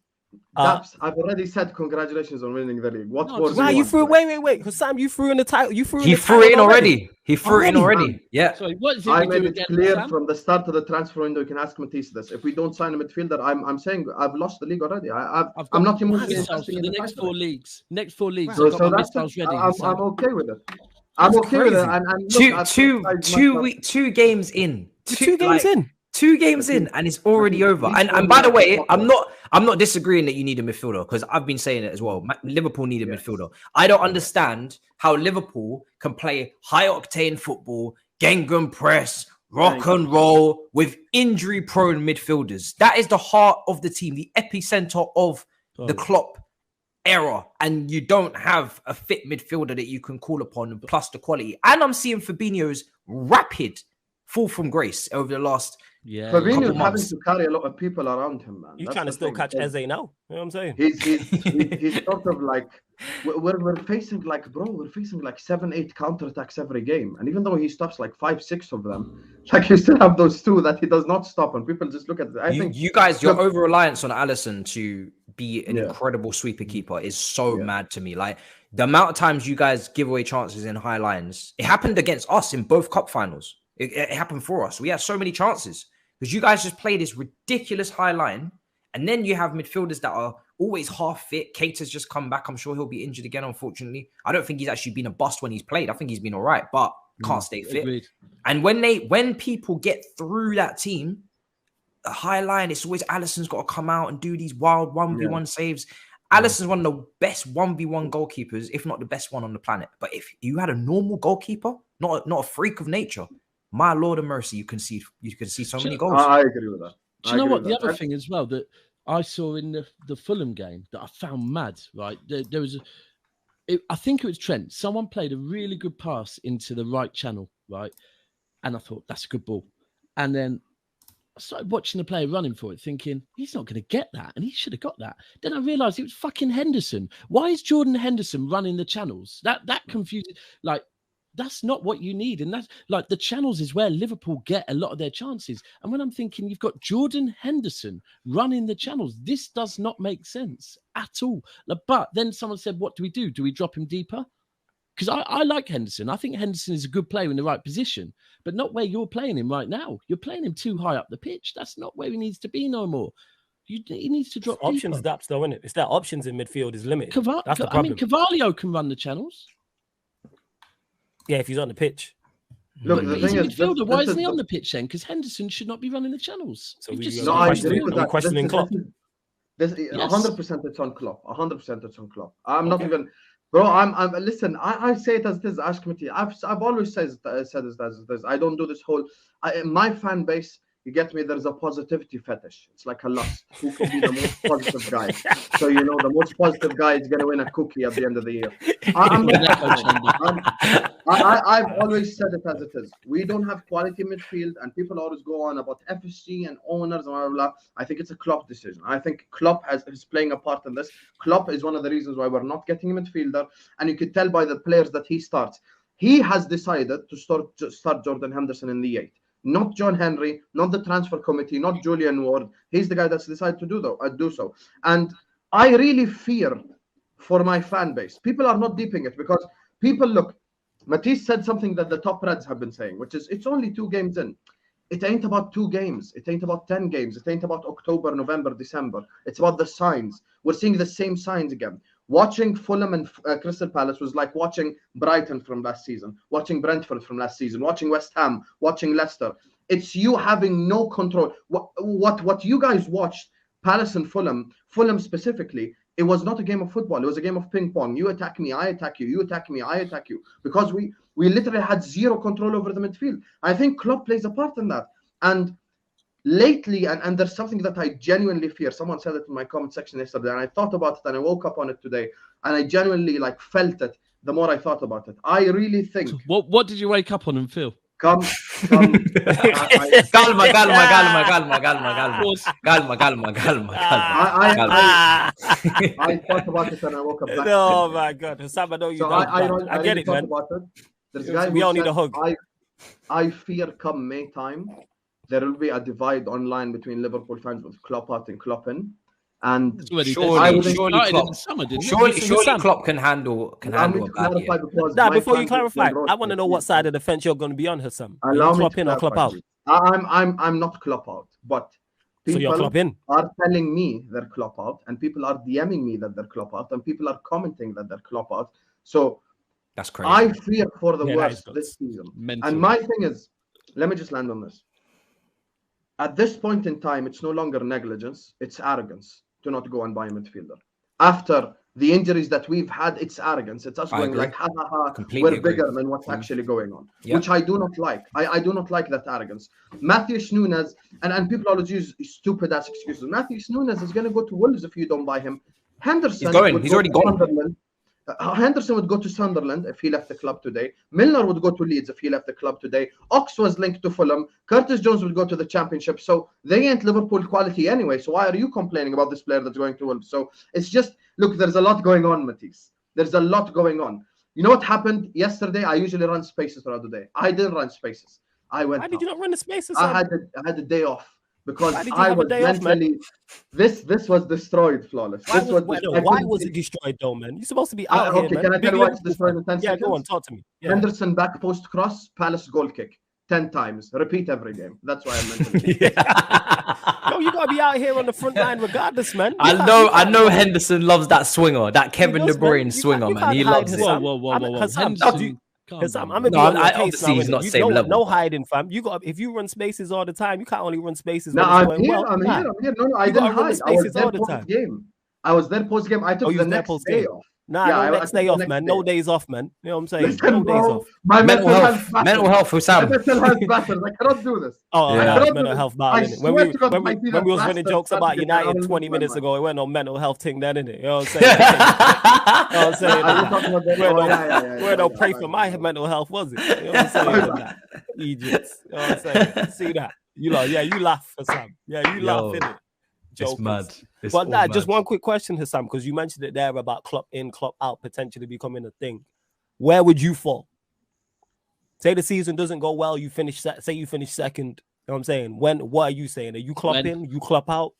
Daps, I've already said congratulations on winning the league. What was you threw? Wait. Sam, you threw in the title. He threw it in already. He threw it in already. Yeah. Sorry, what is it I made it clear from the start of the transfer window. You can ask Matisse this. If we don't sign a midfielder, I'm saying I've lost the league already. I'm not emotionally investing in the next 4 leagues. Next 4 leagues. So that's ready. I'm okay with it. I'm okay with it. And look, 2 games in. 2 games in. 2 games in, and it's already over. And by the way, I'm not disagreeing that you need a midfielder, because I've been saying it as well. Liverpool need a midfielder. I don't understand how Liverpool can play high octane football, Gengen press, rock and roll with injury prone midfielders. That is the heart of the team, the epicenter of the Klopp error, and you don't have a fit midfielder that you can call upon, plus the quality. And I'm seeing Fabinho's rapid fall from grace over the last Fabinho's having to carry a lot of people around him, man. You trying to still catch Eze now? You know what I'm saying? He's sort of like we're facing like 7-8 counterattacks every game, and even though he stops like 5-6 of them, like you still have those 2 that he does not stop, and people just look at it. I think you guys, your over reliance on Alisson to be an incredible sweeper keeper is so mad to me. Like the amount of times you guys give away chances in high lines, it happened against us in both cup finals. It happened for us. We had so many chances because you guys just play this ridiculous high line, and then you have midfielders that are always half fit. Keita's just come back. I'm sure he'll be injured again, unfortunately. I don't think he's actually been a bust when he's played. I think he's been all right, but can't stay fit. Agreed. And when people get through that team, a high line, it's always Alisson's got to come out and do these wild 1v1 saves. Alisson's one of the best 1v1 goalkeepers, if not the best one on the planet. But if you had a normal goalkeeper, not a freak of nature, my Lord of mercy, you can see so many goals. I agree with that. Do you know what? The other thing as well that I saw in the Fulham game that I found mad, right? There was I think it was Trent. Someone played a really good pass into the right channel, right? And I thought, that's a good ball. And then I started watching the player running for it, thinking, he's not going to get that. And he should have got that. Then I realized it was fucking Henderson. Why is Jordan Henderson running the channels? That confused. Like, that's not what you need. And that's like the channels is where Liverpool get a lot of their chances. And when I'm thinking you've got Jordan Henderson running the channels, this does not make sense at all. But then someone said, what do we do? Do we drop him deeper? Because I like Henderson. I think Henderson is a good player in the right position, but not where you're playing him right now. You're playing him too high up the pitch. That's not where he needs to be no more. He needs to drop options. deeper. Daps though, isn't it? It's that options in midfield is limited. That's the problem. I mean, Carvalho can run the channels. Yeah, if he's on the pitch. Look, but he's a midfielder. Why isn't he on the pitch then? Because Henderson should not be running the channels. So we're questioning Klopp. 100% it's on Klopp. 100% it's on Klopp. I'm not even, bro. I'm listen. I say it as this Ash committee. I've always said this. I don't do this whole. My fan base. You get me? There's a positivity fetish. It's like a lust. Who can be the most positive guy? So, you know, the most positive guy is going to win a cookie at the end of the year. I've always said it as it is. We don't have quality midfield, and people always go on about FSG and owners and blah, blah, blah. I think it's a Klopp decision. I think Klopp is playing a part in this. Klopp is one of the reasons why we're not getting a midfielder, and you could tell by the players that he starts. He has decided to start Jordan Henderson in the 8. Not John Henry, not the transfer committee, not Julian Ward. He's the guy that's decided to do so. And I really fear for my fan base. People are not deeping it because people look. Matisse said something that the top Reds have been saying, which is it's only 2 games in. It ain't about 2 games. It ain't about 10 games. It ain't about October, November, December. It's about the signs. We're seeing the same signs again. Watching Fulham and Crystal Palace was like watching Brighton from last season, watching Brentford from last season, watching West Ham, watching Leicester. It's you having no control. What you guys watched, Palace and Fulham specifically, it was not a game of football. It was a game of ping pong. You attack me, I attack you. You attack me, I attack you. Because we literally had zero control over the midfield. I think Klopp plays a part in that. And lately, and there's something that I genuinely fear. Someone said it in my comment section yesterday, and I thought about it, and I woke up on it today, and I genuinely felt it. The more I thought about it, I really think. What did you wake up on and feel? Calma. I thought about it and I woke up. Oh my God, Husam, I know you. So I get it, man. We all need a hug. I fear come May time, there will be a divide online between Liverpool fans with Klopp out and Klopp in. And surely Klopp can handle a bad year. Before you clarify, I want to know what side of the fence you're going to be on, Husam. Klopp in or Klopp out? I'm not Klopp out, but people are telling me they're Klopp out, and people are DMing me that they're Klopp out, and people are commenting that they're Klopp out. So that's crazy. I fear for the worst this season. And my thing is, let me just land on this. At this point in time, it's no longer negligence, it's arrogance to not go and buy a midfielder. After the injuries that we've had, it's arrogance. It's us going like, ha, ha, ha, we're bigger than what's actually going on, which I do not like. I do not like that arrogance. Matheus Nunes, and people always use stupid-ass excuses. Matheus Nunes is going to go to Wolves if you don't buy him. Henderson He's going. would He's go already to gone. Sunderland. Henderson would go to Sunderland if he left the club today. Milner would go to Leeds if he left the club today. Ox was linked to Fulham. Curtis Jones would go to the Championship. So they ain't Liverpool quality anyway. So why are you complaining about this player that's going to Wolves? So it's just, look, there's a lot going on, Matisse. There's a lot going on. You know what happened yesterday? I usually run spaces throughout the day. I didn't run spaces. I went. Why did you not run the spaces? I had a day off because Why did you I have a was day off, man? mentally. This was destroyed, Flawless. Why This was, was why was it destroyed though, man? You're supposed to be out okay, here, man. can I tell Big you why it's Liverpool destroyed in fan. 10 Yeah, seconds? go on, talk to me. Yeah. Henderson back post cross, Palace goal kick 10 times. Repeat every game. That's why I'm mentally. Yo, you gotta be out here on the front line regardless, man. I know Henderson loves that swinger, that Kevin De Bruyne swinger, man. He loves it. Husam, I'm No, obviously he's not same level. No hiding, fam. You got if you run spaces all the time, you can't only run spaces. No, when I'm it's going here. well. I'm here. No, I didn't hide. I was there post game. I was there post game. I took the next day off. Nah, no next day off, man. No days off, man. You know what I'm saying? Listen, No days off. My mental health, Husam. My mental health battles. I cannot do this. Oh, Yeah. yeah, mental health battle. innit? When we was running jokes about Saturday, United 20 minutes ago, it went on mental health thing then, innit? You know what I'm saying? Where don't pray for my mental health, was it? You know what I'm saying? Egypt. You know what I'm saying? See that? You laugh for Sam. Yeah, you laugh, innit? It's mad. It's But all just mad. one quick question, Husam, because you mentioned it there about Klopp in, Klopp out potentially becoming a thing. Where would you fall? Say the season doesn't go well, you finish say you finish second. You know what I'm saying? What are you saying? Are you Klopp in? You Klopp out?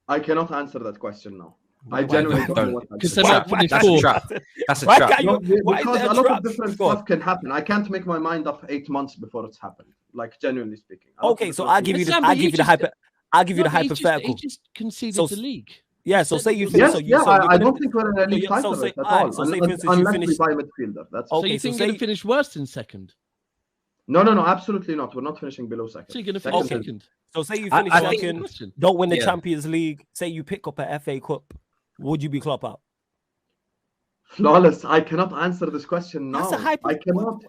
I cannot answer that question now. I genuinely don't know what Because to they say. might finish That's a fourth. trap. That's a Why trap. can't you? No, Why is because there a a lot trap? of different Go on. stuff can happen. I can't make my mind up 8 months before it's happened. Like genuinely speaking. Okay, so I'll give you the hypothetical. He just conceded So- the league. Yeah, so say you Yes, finish. I don't think we're in a league so title say- race at alright, all. so say, for instance, you Unless we finish- buy midfielder. That's Okay, So you so think say- you're going to finish worse than second? No, absolutely not. We're not finishing below second. So you're going to Second finish is- second? So say you I finish think- second, Question. don't win the Yeah. Champions League. Say you pick up a FA Cup, would you be Klopp out? Flawless. I cannot answer this question now. That's a I cannot.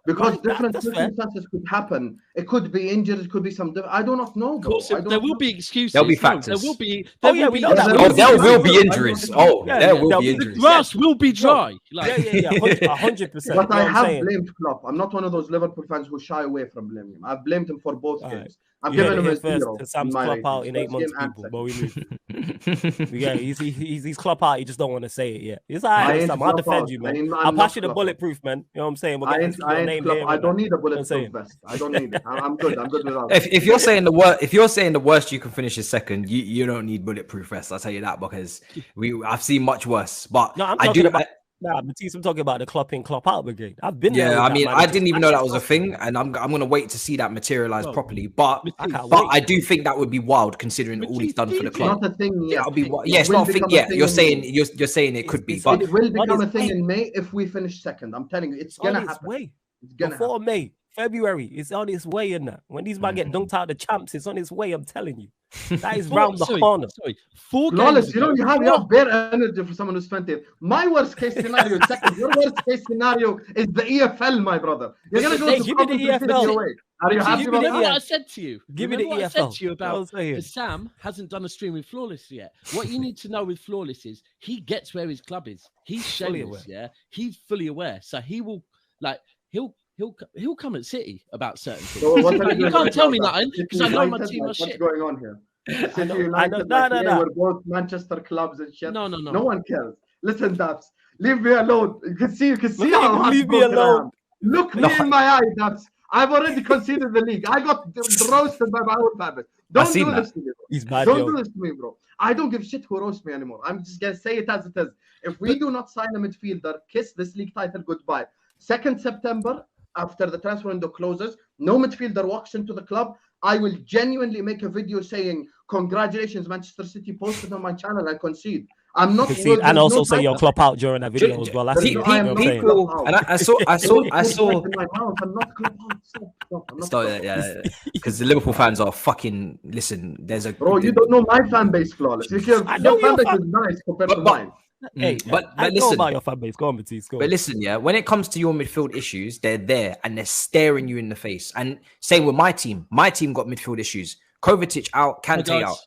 Because different circumstances could happen. It could be injuries, it could be some. I do not know. Of course, I don't there will know. be excuses. There'll be No, factors. there will be. Oh, There yeah, will we be. know that. Oh, there will be I injuries. don't Oh, Yeah, there will there'll be be- injuries. The grass will be dry. Yeah, 100%. But I You know what I'm have saying? blamed Klopp. I'm not one of those Liverpool fans who shy away from blaming him. I've blamed him for both All right. games. I'm You heard giving it him here a first. zero. Sam's in my Klopp out in ratings. 8 months, First game and people. But we second. move. Yeah, he's Klopp out. He just don't want to say it yet. It's all I right, ain't Sam. I'll Klopp defend out. you, man. I'm I'll not pass you the Klopp out. bulletproof, man. You know what I'm saying? We'll I get ain't, your I name ain't Klopp. here. I and don't that. need a I'm bulletproof saying. vest. I don't need it. I'm good. I'm good without it. If you're saying the worst you can finish is second, you don't need bulletproof vest. I'll tell you that because I've seen much worse. But No, I'm I talking do. about. Nah, Matisse, I'm talking about the Klopp in, Klopp out brigade. I've been there. Yeah, with I that mean, man. I didn't even know that was a thing, and I'm gonna wait to see that materialize Well, properly. But I can't but wait. I do think that would be wild considering all he's done for the It's club. not a thing yet. That'll be It yeah, it's will not a thing become yet. thing You're in saying May. you're saying it could be, it's but It will become its a thing way. in May if we finish second. I'm telling you, it's on gonna its happen. way. It's gonna Before happen. May, February, it's on its way in that. When these men get dunked out the champs, it's on its way. I'm telling you, that is round the corner. Sorry, 4 Flawless, games you know, ago- you have bare energy for someone who's 20. My worst case scenario is second. Your worst case scenario is the EFL, my brother. You're gonna go Hey, to give me the Coventry City EFL. away. Are you happy Give me about the Remember that? what I said to you? Give me the Remember what I said EFL. to you about I'm saying. Sam hasn't done a stream with Flawless yet. What you need to know with Flawless is he gets where his club is. He's Fully shameless, yeah. He's fully aware, so he will he'll come at City about certain things. So what are Like, you doing can't right tell now, me Dan? nothing City because I know my United, team are like, shit. What's going on here? City know. United, No, like, no, yeah, no. we're both Manchester clubs and shit. No. No one cares. Listen, Daps, leave me alone. You can see Leave how me heartbroken I alone. am. Look me in my eye, Daps. I've already conceded the league. I got roasted by my own family. Don't seen do that. this to me, bro. He's bad, Don't yo. do this to me, bro. I don't give a shit who roasts me anymore. I'm just gonna say it as it is. If we do not sign a midfielder, kiss this league title goodbye. 2nd September, after the transfer window closes, no midfielder walks into the club. I will genuinely make a video saying, "Congratulations, Manchester City," posted on my channel and concede. I'm not. Concede, and also say your Klopp out during that video as well. That's Pe- it. pe- You know what I'm saying? people, and I saw. In my mouth. I'm not Klopp out. Stop. I'm not So, Klopp out. yeah, because the Liverpool fans are fucking. Listen, there's a Bro, you don't know my fan base, Flawless. Your I know fan your base is nice compared to But- mine. Hey, but I know listen. about your fan base. Go on, Matisse. Go on. But listen, yeah, when it comes to your midfield issues, they're there and they're staring you in the face. And same with my team. My team got midfield issues. Kovacic out, Kante guys. out.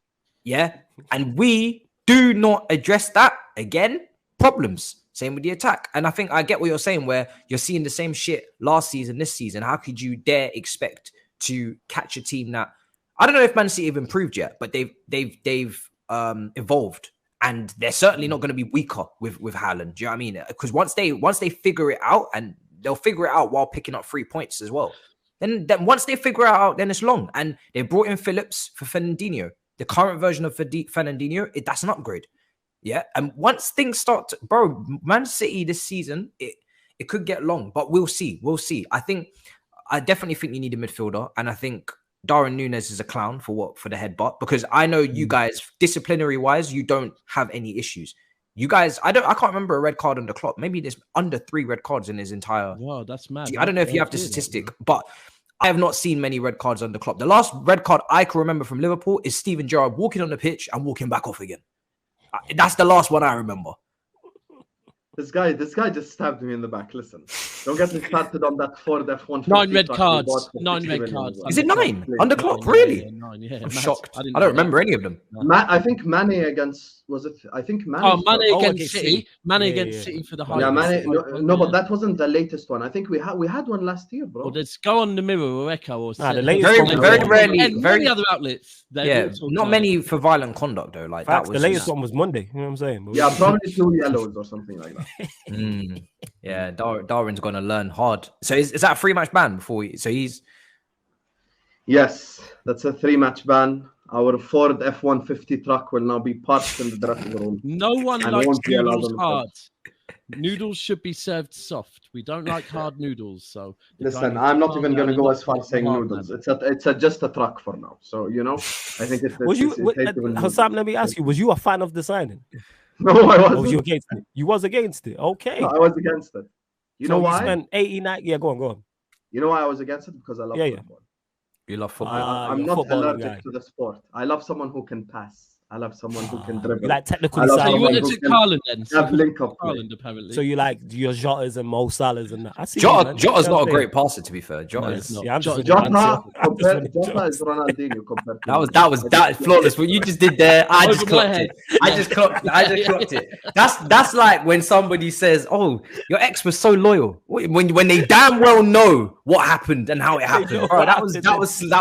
Yeah. And we do not address that again, problems. Same with the attack. And I think I get what you're saying, where you're seeing the same shit last season, this season. How could you dare expect to catch a team that, I don't know if Man City have improved yet, but they've evolved, and they're certainly not going to be weaker with Haaland. Do you know what I mean? Because once they figure it out, and they'll figure it out while picking up 3 points as well. Then once they figure it out, then it's long. And they brought in Phillips for Fernandinho. The current version of Fernandinho, that's an upgrade. Yeah. And once things start to, bro, Man City this season, it could get long, but we'll see. We'll see. I definitely think you need a midfielder. And I think Darwin Nunez is a clown for the headbutt, because I know you guys, disciplinary wise, you don't have any issues. You guys, I can't remember a red card on the clock. Maybe there's under 3 red cards in his entire. Wow, that's mad. I don't know if you have the statistic, but I have not seen many red cards on the clock. The last red card I can remember from Liverpool is Steven Gerrard walking on the pitch and walking back off again. That's the last one I remember. This guy just stabbed me in the back. Listen, don't get me started on that Ford F-150. 9 red cards. 9 red cards. Is it 9 on the clock? Really? Yeah, 9, yeah. I'm shocked. I don't remember any of them. I think Mane against, was it? I think Mane. Oh, Mane against City. Mane against City for the high. Yeah, Mane. No, but that wasn't the latest one. I think we had one last year, bro. Well, let's go on the Mirror or Echo or the latest very rarely. And many other outlets. Yeah, not many for violent conduct though. Like that was the latest one was Monday. You know what I'm saying? Yeah, probably 2 yellows or something like that. Yeah, Darwin's going to learn hard. So is that a 3-match ban before? So he's. Yes, that's a 3-match ban. Our Ford F-150 truck will now be parked in the dressing room. No one likes noodles hard. Noodles should be served soft. We don't like hard noodles. So listen, I'm not even going to go as far as saying noodles. It's just a truck for now. So I think it's. Husam, let me ask you: was you a fan of the signing? No, I wasn't. Or was you against it? You was against it. Okay. No, I was against it. You know why? You spent 89. Yeah, go on. You know why I was against it? Because I love football. You love football. I'm not allergic to the sport. I love someone who can pass. I love someone who can dribble. You like technical so you wanted to Haaland then? Have link up. Haaland, apparently. So you like your Jotas and Mo Salahs and that. I see Jota's not a great passer, to be fair. Jota is Ronaldinho compared to that flawless. What you just did there, I just clocked it. I just clocked it. That's like when somebody says, "Oh, your ex was so loyal," when they damn well know what happened and how it happened. Bro, that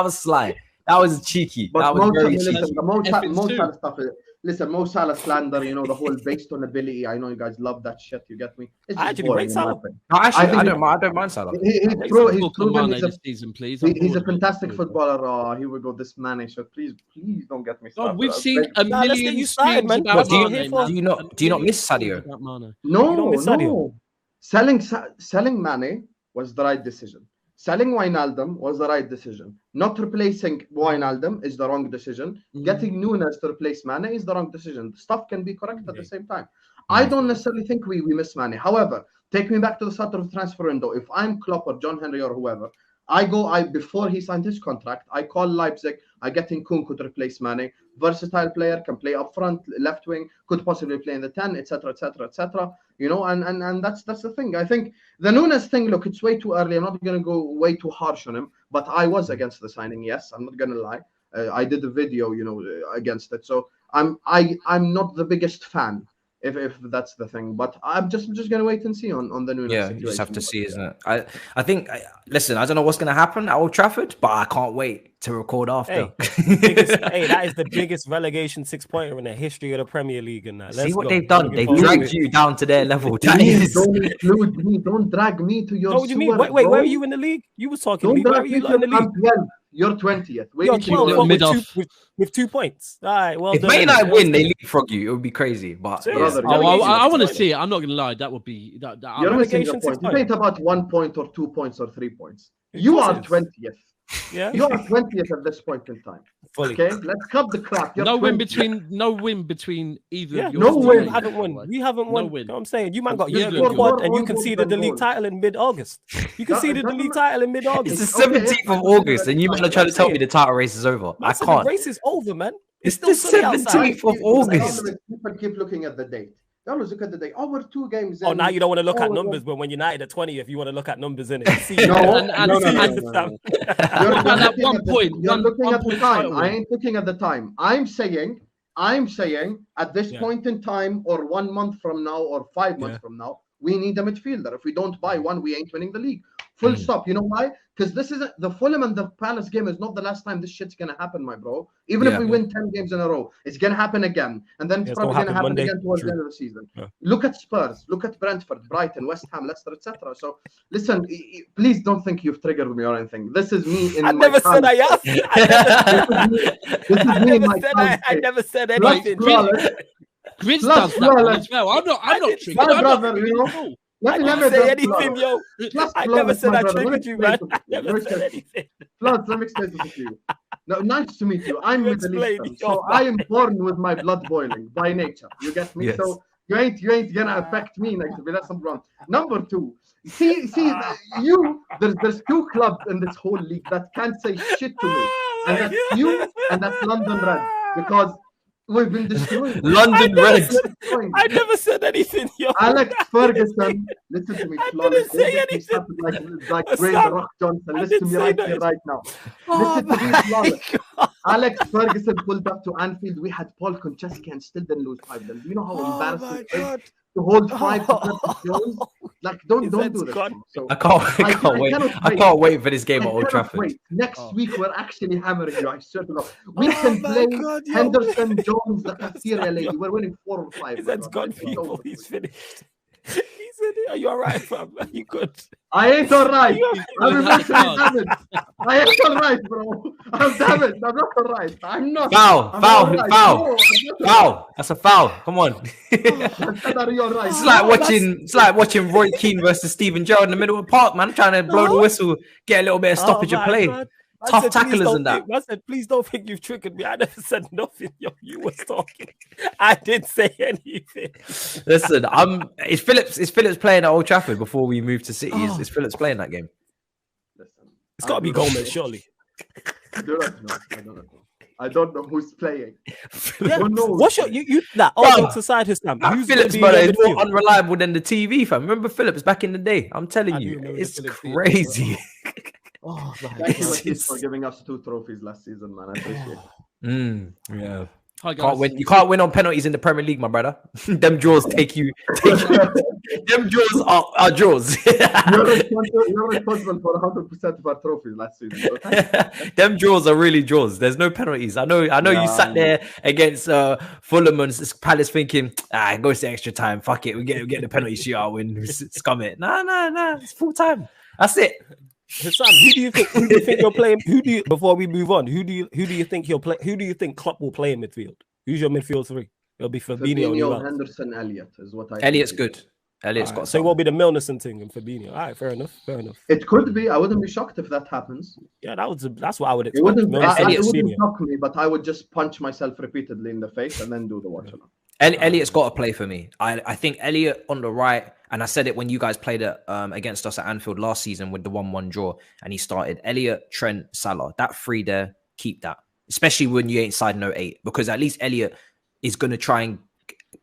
was sly. That was cheeky. But that was very cheeky. Listen, Mo Salah stuff. Listen, Mo Salah slander. You know, the whole based on ability. I know you guys love that shit. You get me? It's I actually rate Salah. No, I don't mind Salah. He's proven this season, please. He's a fantastic footballer. Here we go. This Mane shit. Please don't get me started. We've seen a million streams about Mane. Do you not miss Sadio? No. Selling Mane was the right decision. Selling Wijnaldum was the right decision. Not replacing Wijnaldum is the wrong decision. Getting Nunez to replace Mane is the wrong decision. Stuff can be correct at the same time. I don't necessarily think we miss Mane. However, take me back to the start of the transfer window. If I'm Klopp or John Henry or whoever, before he signed his contract, I call Leipzig. I get in Nkunku to replace Mane. Versatile player, can play up front, left wing, could possibly play in the 10, etc., etc., etc. You know, and that's the thing. I think the Nunez thing. Look, it's way too early. I'm not going to go way too harsh on him, but I was against the signing. Yes, I'm not going to lie. I did a video, against it. So I'm not the biggest fan. If that's the thing, but I'm just gonna wait and see on the Nunez situation. You just have to see, isn't it? I think. Listen, I don't know what's gonna happen at Old Trafford, but I can't wait to record after. That is the biggest relegation 6-pointer in the history of the Premier League. And that. See what they've done? They've dragged you down to their level. Don't include me. Don't drag me to your. What do you mean? Wait, where are you in the league? You was talking. Where are you in the league? I'm 12. You're 20th. You're 12 with 2 points. All right. Well, if Man United win, they leapfrog you. It would be crazy. But I want to see it. I'm not going to lie. That would be that. You're missing a point. You ain't about 1 point or 2 points or 3 points. You are 20th. Yeah. You are 20th at this point in time. Fully. Okay, let's cut the crap. No win between either. Yeah, no win. We haven't won. We haven't won. No win. You know what I'm saying? You man got your squad and you conceded the league title in mid-August. You conceded the league title in mid-August. It's the 17th of August, and you man are trying to tell me the title race is over. I can't. The race is over, man. It's the 17th of August. People keep looking at the date. They always look at the date. Oh, we're 2 games in. Oh, now you don't want to look at numbers, but when United are 20th, you want to look at numbers in it. No. At one point, you're looking at the time. I ain't looking at the time. I'm saying I'm saying at this point in time, or 1 month from now, or 5 months from now, we need a midfielder. If we don't buy one, we ain't winning the league. Full stop. You know why? Because this isn't the Fulham and the Palace game is not the last time this shit's gonna happen, my bro. Even if we win 10 games in a row, it's gonna happen again, and then it's probably gonna happen again towards the end of the season. Look at Spurs, look at Brentford, Brighton, West Ham, Leicester, etc. So listen, please don't think you've triggered me or anything. This is me. I never said I asked. This is me in my I never said anything. Grizz does that as well. I'm not triggered. My brother, you know. I didn't say anything, yo. I never said I triggered you, man. I never said anything. Plus, let me explain this to you. No, nice to meet you. I'm Middle Eastern, so I am born with my blood boiling by nature. You get me? Yes. So you ain't gonna affect me negatively. That's number one. Number two, see, there's two clubs in this whole league that can't say shit to me, and that's you and that's London Red, because we've been destroying London Reds. I never said anything, yo. Alex Ferguson, listen to me, flawless. say anything. Like Dwayne The Rock Johnson. Listen to me right here, right now. Listen to me, flawless. Alex Ferguson pulled up to Anfield. We had Paul Konchesky and still didn't lose 5-0. Do you know how embarrassing it is to hold 5 goals? Like, don't do this. So, I can't wait. I can't wait for this game at Old Trafford. Wait. Next week we're actually hammering you. I swear to God. We can play Henderson, Jones, the cafeteria lady. We're winning 4 or 5. That's gone, people. He's finished. He said, "Are you all right, fam? Are you good?" I ain't all right. I'm emotionally damaged. I ain't all right, bro. I'm damaged. I'm not all right. I'm not. Foul. That's a foul. Come on. It's like watching Roy Keane versus Steven Gerrard in the middle of the park, man. Trying to blow the whistle, get a little bit of stoppage of play. God. Tough tacklers and that. I said, please don't think you've triggered me. I never said nothing. Yo, you was talking. I didn't say anything. Listen, is Phillips playing at Old Trafford before we move to City? Is Phillips playing that game? Listen, it's got to be Gomez, surely. I don't know. I don't know who's playing. Yeah. What's your aside Husam? Phillips, brother, is more unreliable than the TV, fam. Remember Phillips back in the day? I'm telling you, it's crazy. Thank you for giving us 2 trophies last season, man. I appreciate it. Yeah. You can't win on penalties in the Premier League, my brother. Them draws take you. Them draws are draws. You're responsible for 100% of our trophies last season. Okay? Them draws are really draws. There's no penalties. I know. You sat there against Fulham and Palace thinking, it goes to extra time. Fuck it, we get the penalty shootout win. Scum it. Nah. It's full time. That's it. Husam, who do you think you're playing? Before we move on, who do you think you'll play? Who do you think Klopp will play in midfield? Who's your midfield 3? It'll be Fabinho, Henderson, Elliott is what I. Elliott's good. Elliott's got. So it will be the Milnerson thing and Fabinho. All right, fair enough. It could be. I wouldn't be shocked if that happens. Yeah, that's what I would expect. It wouldn't shock me, but I would just punch myself repeatedly in the face and then do the watch along. Elliott's got to play for me. I think Elliott on the right, and I said it when you guys played it against us at Anfield last season with the 1-1 draw, and he started Elliott, Trent, Salah. That 3 there, keep that. Especially when you ain't side no 8, because at least Elliott is going to try and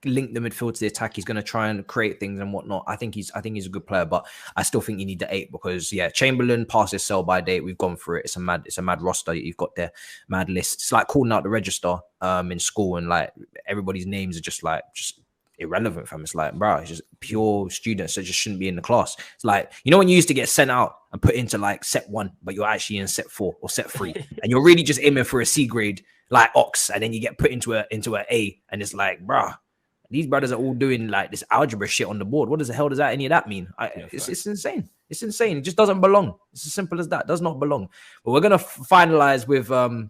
link the midfield to the attack. He's going to try and create things and whatnot. I think he's a good player, but I still think you need the 8 because Chamberlain passes sell by date. We've gone through it. It's a mad roster. You've got their mad list. It's like calling out the register in school and like everybody's names are just irrelevant from. It's like, bro, it's just pure students that just shouldn't be in the class. It's like, you know, when you used to get sent out and put into like set 1, but you're actually in set 4 or set 3, and you're really just aiming for a C grade like Ox, and then you get put into a A, and it's like, bro, these brothers are all doing like this algebra shit on the board. What the hell does any of that mean? It's insane. It's insane. It just doesn't belong. It's as simple as that. It does not belong. But we're gonna finalize with a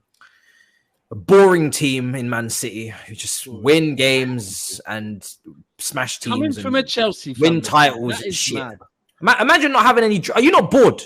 boring team in Man City who just win games and smash teams. Coming from a Chelsea win titles and shit. Imagine not having any. Are you not bored?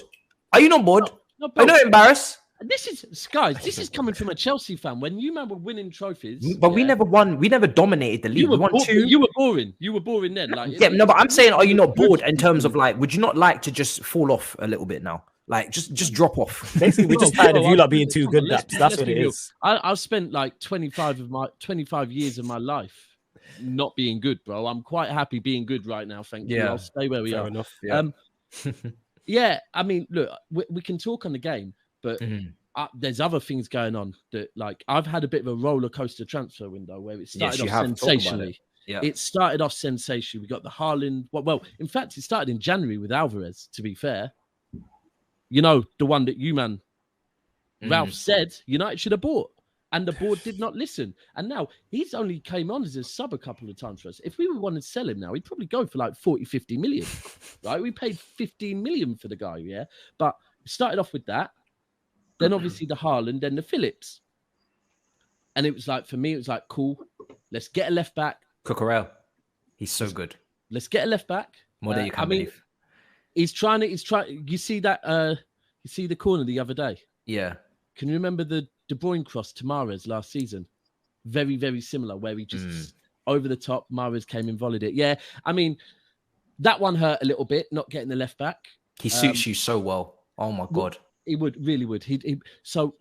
Are you not bored? No, are you not embarrassed? This is coming from a Chelsea fan. When you man were winning trophies, but we never won. We never dominated the league. We won 2. You were boring. You were boring then. Like, but I'm saying, are you not bored in terms of like, would you not like to just fall off a little bit now? Like, just drop off. Basically, we're just tired of you not being too good. That's what it is. I've spent like 25 years of my life not being good, bro. I'm quite happy being good right now. Thank you. I'll stay where we are. Enough. Yeah. I mean, look, we can talk on the game, but there's other things going on that, like, I've had a bit of a roller coaster transfer window where it started Yes, off sensationally. Yeah. It started off sensationally. We got the Haaland. Well, in fact, it started in January with Alvarez, to be fair. You know, the one that Ralph said United should have bought. And the board did not listen. And now he's only came on as a sub a couple of times for us. If we would want to sell him now, he'd probably go for like 40, 50 million. Right? We paid 15 million for the guy, yeah? But we started off with that. Then obviously the Haaland, then the Phillips. And it was like, for me, it was like, cool. Let's get a left back. Cucurella. He's so good. Let's get a left back. More than you can believe. He's trying. You see that? You see the corner the other day? Yeah. Can you remember the De Bruyne cross to Mahrez last season? Very, very similar, where he just over the top, Mahrez came and volleyed it. Yeah, I mean, that one hurt a little bit, not getting the left back. He suits you so well. Oh my God. He really would. So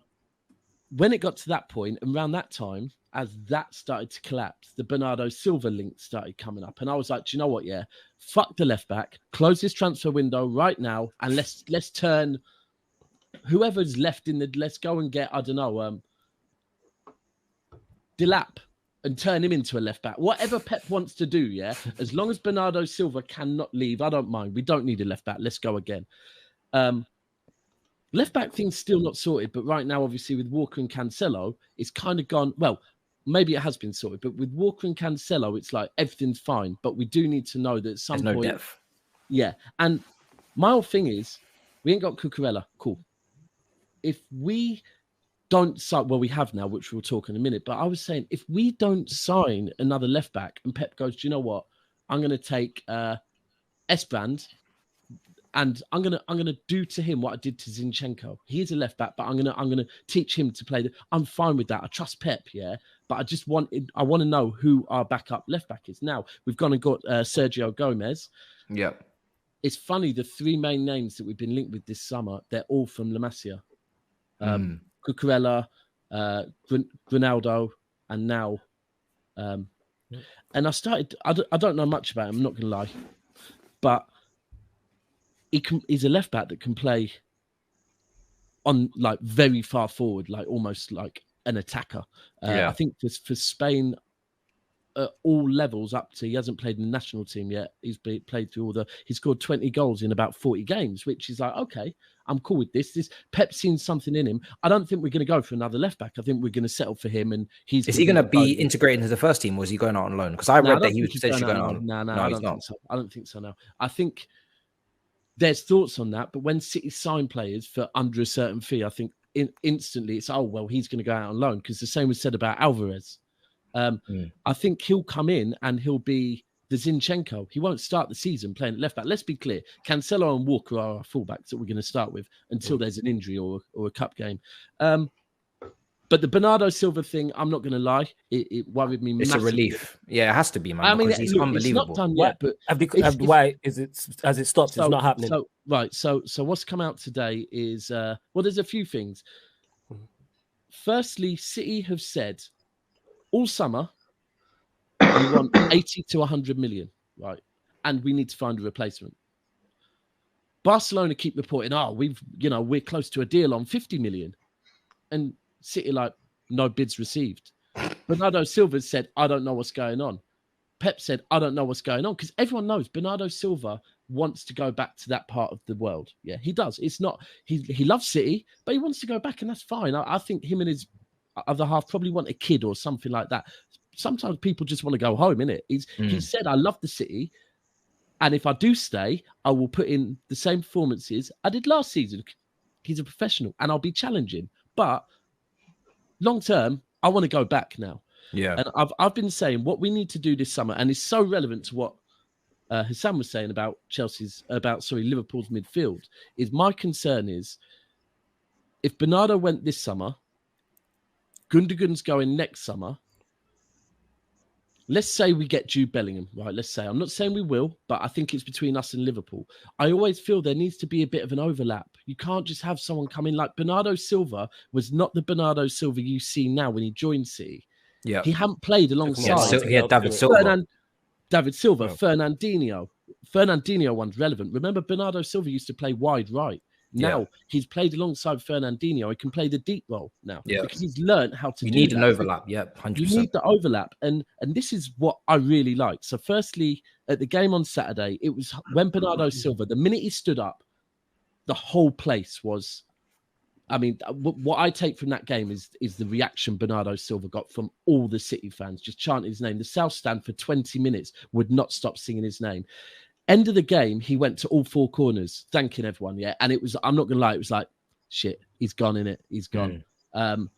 when it got to that point, and around that time, as that started to collapse, the Bernardo Silva link started coming up. And I was like, do you know what? Yeah, fuck the left back, close this transfer window right now, and let's turn whoever's left in the, let's go and get, I don't know, Delap and turn him into a left back. Whatever Pep wants to do, yeah. As long as Bernardo Silva cannot leave, I don't mind. We don't need a left back. Let's go again. Left back thing's still not sorted, but right now, obviously, with Walker and Cancelo, it's kind of gone. Well, maybe it has been sorted, but with Walker and Cancelo, it's like everything's fine. But we do need to know that at some point, depth. Yeah. And my whole thing is, we ain't got Cucurella. Cool. If we don't sign, well, we have now, which we'll talk in a minute. But I was saying, if we don't sign another left back, and Pep goes, do you know what? I'm going to take Esbrand, and I'm gonna do to him what I did to Zinchenko. He's a left back, but I'm gonna teach him to play. I'm fine with that. I trust Pep, yeah. But I want to know who our backup left back is. Now we've gone and got Sergio Gomez. Yeah. It's funny, the three main names that we've been linked with this summer, they're all from La Masia. Cucurella, Ronaldo, and now. And I started, I don't know much about him, I'm not going to lie. But he's a left back that can play on like very far forward, like almost like an attacker. I think for Spain, at all levels up to, he hasn't played in the national team yet. He's played through he scored 20 goals in about 40 games, which is like, okay, I'm cool with this. Pep's seen something in him. I don't think we're going to go for another left back. I think we're going to settle for him. And is he going to be integrated into the first team, or is he going out on loan? Because I read that he was potentially going out on loan. No, I don't think so. I don't think so now. I think there's thoughts on that, but when City sign players for under a certain fee, I think instantly it's, oh, well, he's going to go out on loan, because the same was said about Alvarez. I think he'll come in and he'll be the Zinchenko. He won't start the season playing at left back. Let's be clear. Cancelo and Walker are our fullbacks that we're going to start with until there's an injury or a cup game. But the Bernardo Silva thing, I'm not going to lie, it worried me massively. It's a relief. Yeah, it has to be, man. I mean, he's unbelievable. It's not done yet, but why is it, as it stops, it's not happening? So what's come out today is, well, there's a few things. Firstly, City have said all summer, we want 80 to 100 million, right? And we need to find a replacement. Barcelona keep reporting, we're close to a deal on 50 million. And City like, no bids received. Bernardo Silva said, I don't know what's going on. Pep said, I don't know what's going on, because everyone knows Bernardo Silva wants to go back to that part of the world. Yeah, he does. It's not, he loves City, but he wants to go back, and that's fine. I think him and his other half probably want a kid or something like that. Sometimes people just want to go home, innit? He said, I love the City, and if I do stay, I will put in the same performances I did last season. He's a professional, and I'll be challenging. But long term, I want to go back now. Yeah. And I've been saying what we need to do this summer, and it's so relevant to what Husam was saying about Liverpool's midfield, is my concern is if Bernardo went this summer, Gundogan's going next summer. Let's say we get Jude Bellingham, right? Let's say, I'm not saying we will, but I think it's between us and Liverpool. I always feel there needs to be a bit of an overlap. You can't just have someone come in like Bernardo Silva was not the Bernardo Silva you see now when he joined City. Yeah, he hadn't played alongside. He had David Silva. David Silva, Fernandinho. Fernandinho one's relevant. Remember, Bernardo Silva used to play wide right. Now he's played alongside Fernandinho. He can play the deep role now because he's learned how to. You do need that. an overlap, 100%. You need the overlap, and this is what I really like. So, firstly, at the game on Saturday, it was when Bernardo Silva, the minute he stood up, the whole place was. I mean, what I take from that game is the reaction Bernardo Silva got from all the City fans, just chanting his name. The South Stand for 20 minutes would not stop singing his name. End of the game, he went to all four corners, thanking everyone. Yeah, and it was, I'm not gonna lie, it was like, shit, he's gone in it, he's gone. And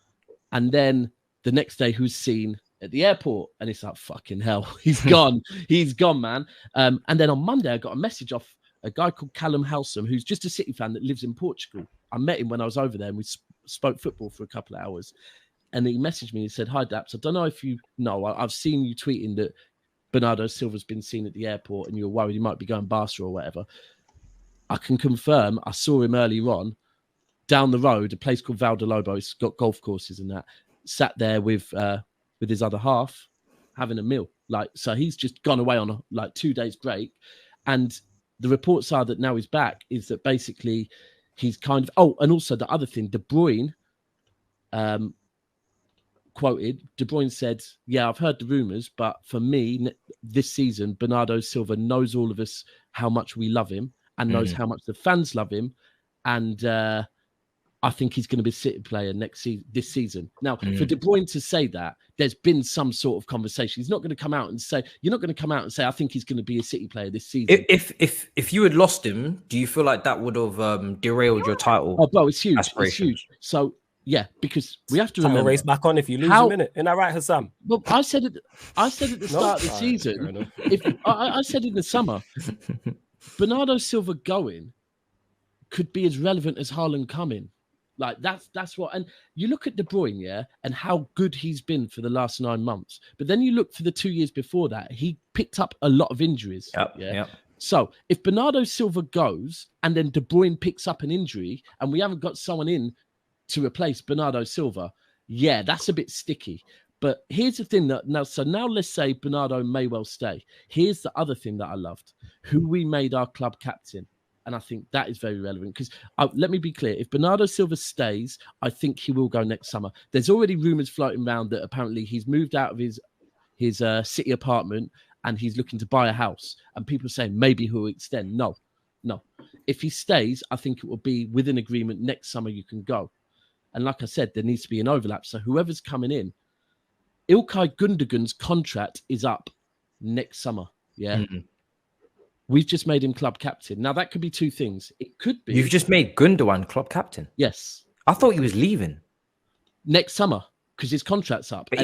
then the next day, who's seen at the airport, and it's like, fucking hell, he's gone, he's gone, man. And then on Monday, I got a message off a guy called Callum Husam, who's just a City fan that lives in Portugal. I met him when I was over there, and we spoke football for a couple of hours. And he messaged me and said, "Hi, Daps, I don't know if you know, I've seen you tweeting that Bernardo Silva's been seen at the airport and you're worried he might be going Barca or whatever. I can confirm I saw him earlier on down the road, a place called Valdelobo. It's got golf courses and that. Sat there with his other half having a meal. Like, so he's just gone away on a 2 days break. And the reports are that now he's back is that basically he's kind of... Oh, and also the other thing, De Bruyne... quoted, De Bruyne said, "Yeah, I've heard the rumours, but for me, this season, Bernardo Silva knows all of us how much we love him and knows how much the fans love him. And I think he's going to be a City player this season." Now, for De Bruyne to say that, there's been some sort of conversation. He's not going to come out and say, you're not going to come out and say, I think he's going to be a City player this season. If you had lost him, do you feel like that would have derailed your title? Oh, bro, it's huge. It's huge. So, yeah, because we have to remember. Race back on if you lose a minute. Isn't that right, Husam? Well, I said at the start of the season, I said in the summer, Bernardo Silva going could be as relevant as Hairline coming. Like, that's what. And you look at De Bruyne, yeah, and how good he's been for the last 9 months. But then you look for the 2 years before that, he picked up a lot of injuries. Yep. So if Bernardo Silva goes and then De Bruyne picks up an injury and we haven't got someone in to replace Bernardo Silva, yeah, that's a bit sticky. But here's the thing that now let's say Bernardo may well stay. Here's the other thing that I loved, who we made our club captain. And I think that is very relevant because let me be clear. If Bernardo Silva stays, I think he will go next summer. There's already rumours floating around that apparently he's moved out of his City apartment and he's looking to buy a house. And people are saying maybe he'll extend. No. If he stays, I think it will be within agreement next summer you can go. And like I said, there needs to be an overlap. So whoever's coming in, Ilkay Gundogan's contract is up next summer. Yeah. We've just made him club captain. Now, that could be two things. It could be... You've just made Gundogan club captain? Yes. I thought he was leaving. Next summer, because his contract's up. But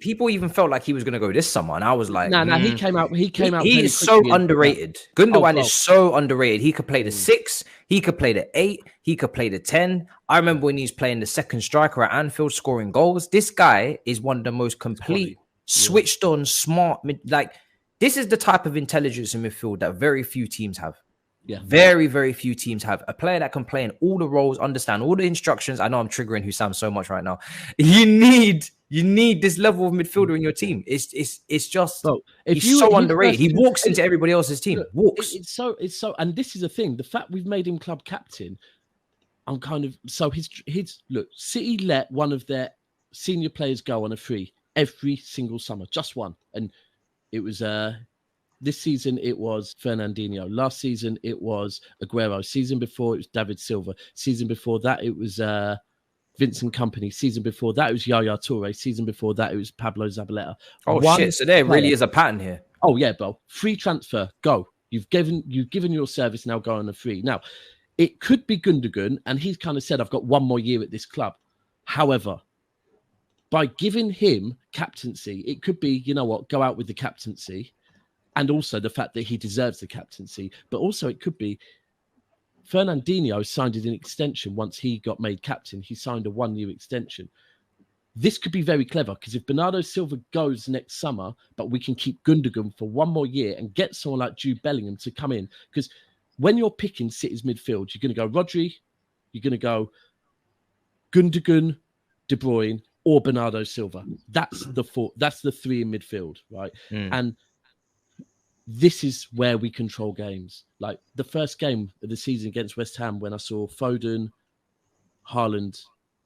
people even felt like he was going to go this summer. And I was like... No, he came out. He is so underrated. Gundogan is so underrated. He could play the 6. He could play the 8. He could play the 10. I remember when he's playing the second striker at Anfield, scoring goals. This guy is one of the most complete, switched on, smart... Like... This is the type of intelligence in midfield that very few teams have. Yeah. Very, very few teams have. A player that can play in all the roles, understand all the instructions. I know I'm triggering Husam so much right now. You need this level of midfielder in your team. It's just he's so underrated. He walks into everybody else's team. Walks. It's so and this is the thing. The fact we've made him club captain, I'm kind of his look, City let one of their senior players go on a free every single summer. Just one. And it was this season it was Fernandinho. Last season it was Aguero. Season before it was David Silva. Season before that it was Vincent Kompany. Season before that it was Yaya Toure. Season before that it was Pablo Zabaleta. Shit! So there really is a pattern here. Oh yeah, bro. Free transfer. Go. You've given your service. Now go on a free. Now it could be Gundogan, and he's kind of said, "I've got one more year at this club." However, by giving him captaincy, it could be, you know what, go out with the captaincy, and also the fact that he deserves the captaincy. But also it could be Fernandinho signed an extension once he got made captain. He signed a 1-year extension. This could be very clever because if Bernardo Silva goes next summer, but we can keep Gundogan for 1 more year and get someone like Jude Bellingham to come in. Because when you're picking City's midfield, you're going to go Rodri, you're going to go Gundogan, De Bruyne, or Bernardo Silva. That's the 3 in midfield, right? And this is where we control games. Like the first game of the season against West Ham, when I saw Foden, Haaland,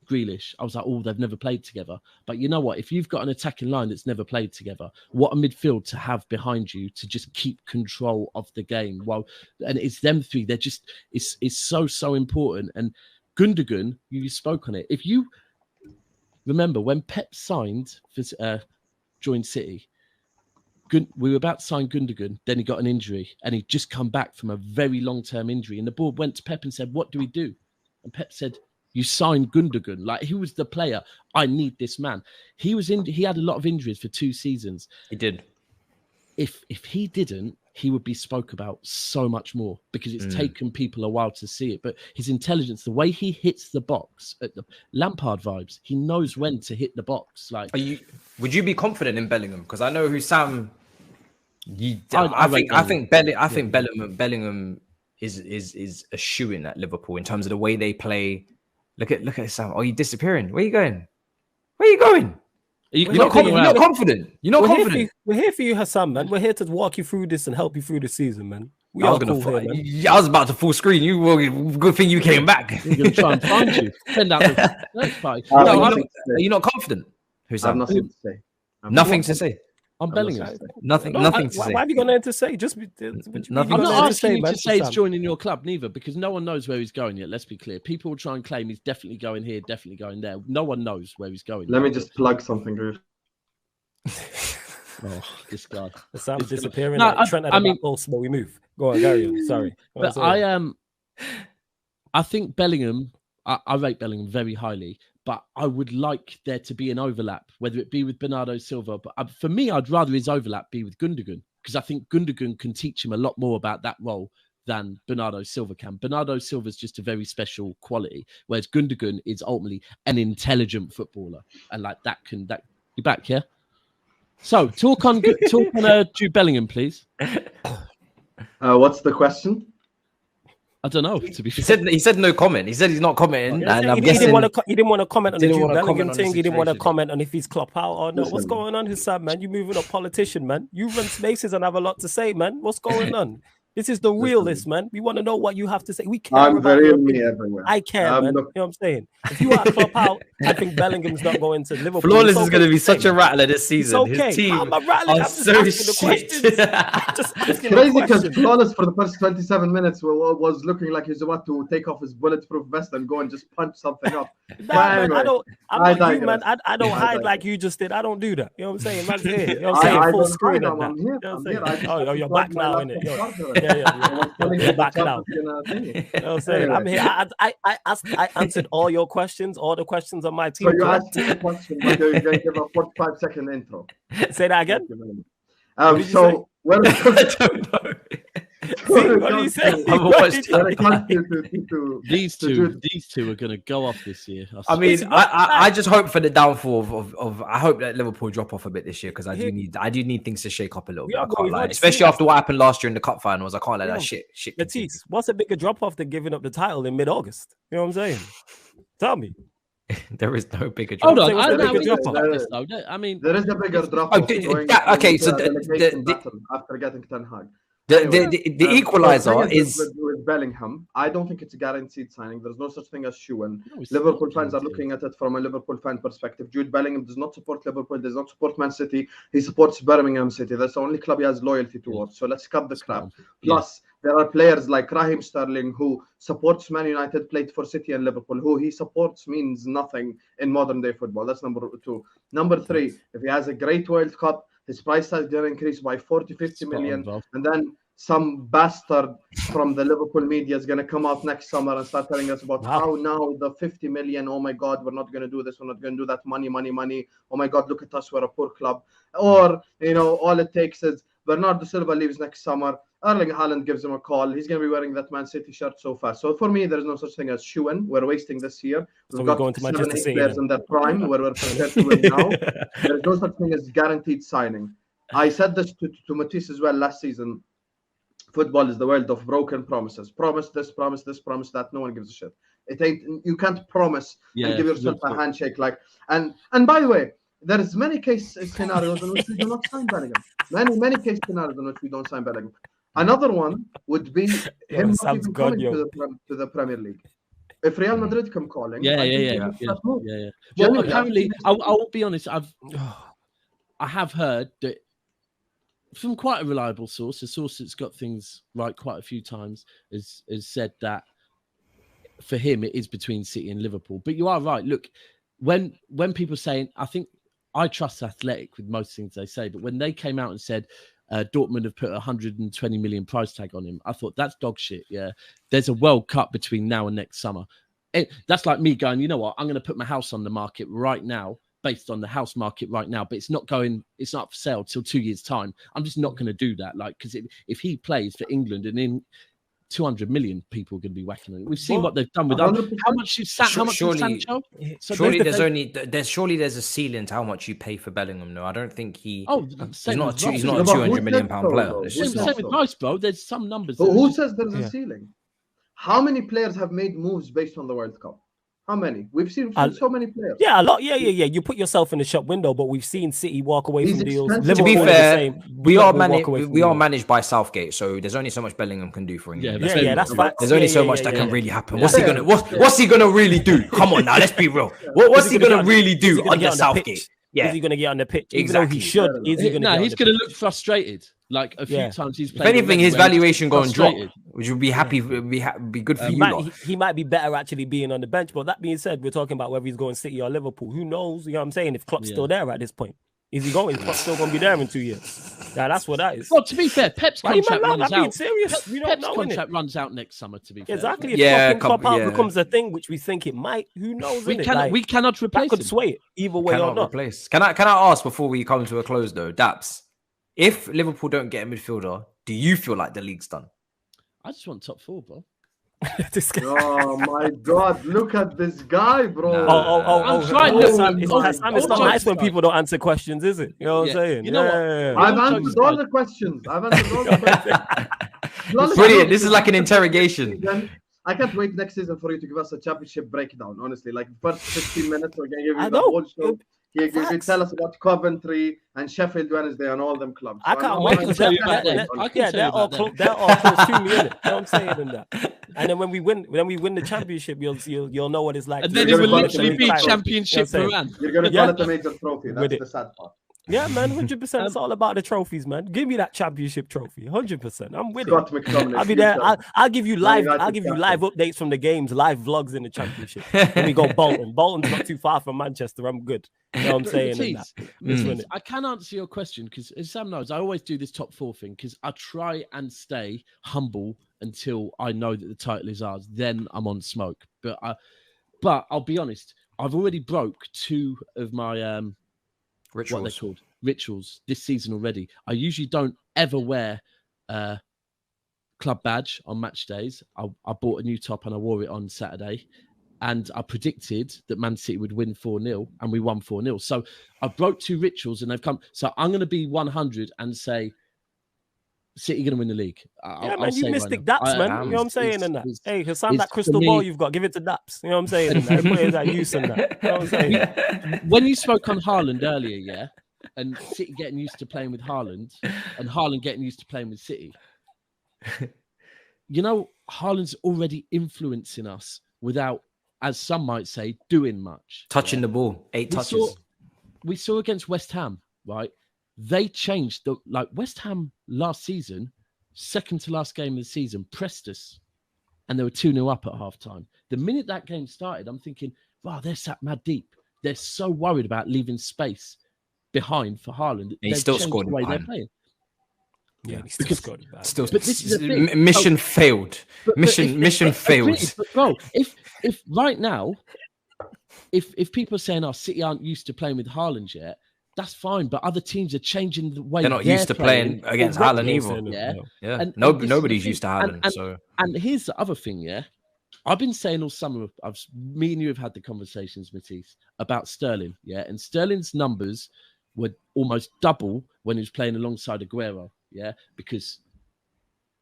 Grealish, I was like, oh, they've never played together. But you know what? If you've got an attacking line that's never played together, what a midfield to have behind you to just keep control of the game. Well, and it's them three. They're just, it's so important. And Gundogan, you spoke on it. If you remember when Pep signed for joined City, we were about to sign Gundogan, then he got an injury, and he'd just come back from a very long-term injury. And the board went to Pep and said, what do we do? And Pep said, you signed Gundogan. Like, he was the player. I need this man. He had a lot of injuries for 2 seasons. He did. If he didn't, he would be spoke about so much more, because it's taken people a while to see it. But his intelligence, the way he hits the box, at the Lampard vibes, he knows when to hit the box. Like, would you be confident in Bellingham? Because I know Husam. I think Bellingham is a shoo-in at Liverpool in terms of the way they play. Look at Sam. Oh, you disappearing? Where are you going? Where are you going? You're not confident. You're not confident. We're here for you, Husam, man. We're here to walk you through this and help you through the season, man. I was about to full screen you. Good thing you came back. We're going to try and find you. Send out the search party. Are you not confident? I have nothing to say. Nothing to say. I'm Bellingham. Nothing to say. Why have you got nothing to say? Just nothing. I'm not asking you to say he's joining your club, neither, because no one knows where he's going yet. Let's be clear. People will try and claim he's definitely going here, definitely going there. No one knows where he's going. Let me just plug something, Drew. Oh, this guy. Sam's disappearing. Like Trent had a small we move. Go on, Gary. Sorry. But I think Bellingham, I rate Bellingham very highly. But I would like there to be an overlap, whether it be with Bernardo Silva. But for me, I'd rather his overlap be with Gundogan, because I think Gundogan can teach him a lot more about that role than Bernardo Silva can. Bernardo Silva is just a very special quality, whereas Gundogan is ultimately an intelligent footballer. And like that you back, yeah? So talk on Jude Bellingham, please. What's the question? I don't know. To be fair. He said no comment. He said he's not commenting, and I'm he guessing didn't want to comment on the Jude Bellingham thing. He didn't want to comment on if he's Klopp out or not. What's going on, Husam, man? You moving up politician, man. You run spaces and have a lot to say, man. What's going on? This is the realist, man. We want to know what you have to say. We care. I'm very me everywhere. I care, man. You know what I'm saying? If you are Klopp out, I think Bellingham's not going to Liverpool. Flawless is going to be such a rattler this season. It's okay. His team I'm a rattler. I'm so just asking the questions. It's crazy because Flawless for the first 27 minutes was looking like he's about to take off his bulletproof vest and go and just punch something up. Man, I don't hide like you just did. I don't do that. You know what I'm saying? Man's here. You know what I'm saying? Full screen and that. I'm here. Oh, you're back now, innit? Yeah. You're back now. You know what I'm saying? I'm here. I answered all your questions, all the questions on my team. So you asked me a question, but you're going to give a 45-second intro. Say that again. So I don't know. What do you say? These two are going to go off this year. I mean, I just hope for the downfall of I hope that Liverpool drop off a bit this year, because I do need things to shake up a little bit. I can't lie. Especially after what happened last year in the cup finals. I can't let that shit. Matisse, what's a bigger drop off than giving up the title in mid-August? You know what I'm saying? Tell me. There is no bigger drop. Hold on, I mean, there is a bigger drop. Okay, so after getting Ten Hag. The equalizer is with Bellingham. I don't think it's a guaranteed signing. There's no such thing as shoo-in. Liverpool fans are looking at it from a Liverpool fan perspective. Jude Bellingham does not support Liverpool, does not support Man City. He supports Birmingham City. That's the only club he has loyalty towards. So let's cut the crap. Plus, there are players like Raheem Sterling who supports Man United, played for City and Liverpool. Who he supports means nothing in modern day football. That's number 2. Number 3, if he has a great World Cup, his price tag didn't increase by 40-50 million, and then some bastard from the Liverpool media is going to come out next summer and start telling us about how now the 50 million, oh my God, we're not going to do this, we're not going to do that, money. Oh my God, look at us, we're a poor club. Or, all it takes is Bernardo Silva leaves next summer, Erling Haaland gives him a call, he's going to be wearing that Man City shirt so fast. So for me, there's no such thing as shoo-in. We're wasting this year. We've got going to 7-8 players in their prime where we're prepared to win now. There's no such thing as guaranteed signing. I said this to Matisse as well last season. Football is the world of broken promises. Promise this, promise that. No one gives a shit. It ain't. You can't promise and give yourself a handshake and by the way, there's many case scenarios in which we do not sign Bellingham. Many case scenarios in which we don't sign Bellingham. Another one would be him not even coming to the Premier League. If Real Madrid come calling, yeah. Well, apparently, I'll be honest. I have heard that from quite a reliable source, a source that's got things right quite a few times, has said that for him it is between City and Liverpool. But you are right. Look, when people are saying, I think I trust Athletic with most things they say, but when they came out and said Dortmund have put 120 million price tag on him, I thought that's dog shit. Yeah, there's a World Cup between now and next summer. That's like me going, you know what, I'm going to put my house on the market right now based on the house market right now, but it's not up for sale till 2 years time. I'm just not going to do that. Like, because if he plays for England and in 200 million people are going to be whacking on it. We've seen what they've done with us. How much is Sancho? Surely there's a ceiling to how much you pay for Bellingham. No, I don't think he's not a 200 million pound player. Same with Rice, bro. There's some numbers. But who says there's a ceiling? How many players have made moves based on the World Cup? How many? We've seen so many players. Yeah, a lot. Yeah. You put yourself in the shop window, but we've seen City walk away from deals. To be fair, we are managed by Southgate, so there's only so much Bellingham can do for England. Yeah, that's facts. There's only so much that can really happen. What's he gonna really do? Come on now, let's be real. What's he gonna really do under Southgate? Yeah. Is he going to get on the pitch? Exactly. Even though he should. Is he going to? He's going to look frustrated. Like a few times he's played. If anything, his valuation going to drop, which would be happy, be good for you. He might be better actually being on the bench. But that being said, we're talking about whether he's going City or Liverpool. Who knows? You know what I'm saying? If Klopp's still there at this point, is he going? Is Klopp still going to be there in 2 years? Yeah, that's what that is. Well, to be fair, Pep's contract runs out. Serious? Pep's contract runs out next summer. To be fair, exactly. If Klopp out becomes a thing, which we think it might, who knows? We cannot replace. That could sway it either way or not. Can I ask before we come to a close though, Daps? If Liverpool don't get a midfielder, do you feel like the league's done? I just want top four, bro. Oh my God! Look at this guy, bro. I'm trying. It's not nice when people don't answer questions, is it? You know what I'm saying? You know what? I've answered all the questions. Brilliant. This is like an interrogation. I can't wait next season for you to give us a championship breakdown. Honestly, like first 15 minutes, we're gonna give you the whole show. You tell us about Coventry and Sheffield Wednesday and all them clubs. I can't wait to tell you about that. They're all close to me, innit? You know what I'm saying in that. And then when we win the championship, you'll know what it's like. And then it will literally be championship for Rand. You're gonna call it a major trophy. That's the sad part. Yeah, man, 100%. It's all about the trophies, man. Give me that championship trophy, 100%. I'm with it. I'll be there. I'll give you live updates from the games, live vlogs in the championship. When we go Bolton. Bolton's not too far from Manchester. I'm good. You know what I'm saying? I can answer your question because, as Sam knows, I always do this top four thing because I try and stay humble until I know that the title is ours. Then I'm on smoke. But I'll be honest. I've already broke two of my rituals. What they're called rituals this season already. I usually don't ever wear club badge on match days. I bought a new top and I wore it on Saturday, and I predicted that Man City would win 4-0, and we won 4-0. So I broke two rituals and they've come. So I'm going to be 100 and say City going to win the league. Man, you mystic Daps, man. You know what I'm saying in that? Hey, Husam, that crystal ball you've got, give it to Daps. You know what I'm saying in that? Put that use in that. You know what I'm saying? When you spoke on Haaland earlier, yeah, and City getting used to playing with Haaland, and Haaland getting used to playing with City, you know, Haaland's already influencing us without, as some might say, doing much. Touching the ball, 8 touches. We saw against West Ham, right? They changed West Ham last season, second to last game of the season, pressed us, and they were 2-0 up at halftime. The minute that game started, I'm thinking, wow, they're sat mad deep. They're so worried about leaving space behind for Haaland. He still scored the way they're playing. Yeah, he still scored. But this is the thing. Mission failed. Mission failed. But bro, if right now, if people are saying, "Oh, City aren't used to playing with Haaland yet," that's fine, but other teams are changing the way they're not used to playing against Haaland either. Yeah. And nobody's used to Haaland. And here's the other thing, yeah. I've been saying all summer, me and you have had the conversations, Matisse, about Sterling, yeah. And Sterling's numbers were almost double when he was playing alongside Aguero, yeah, because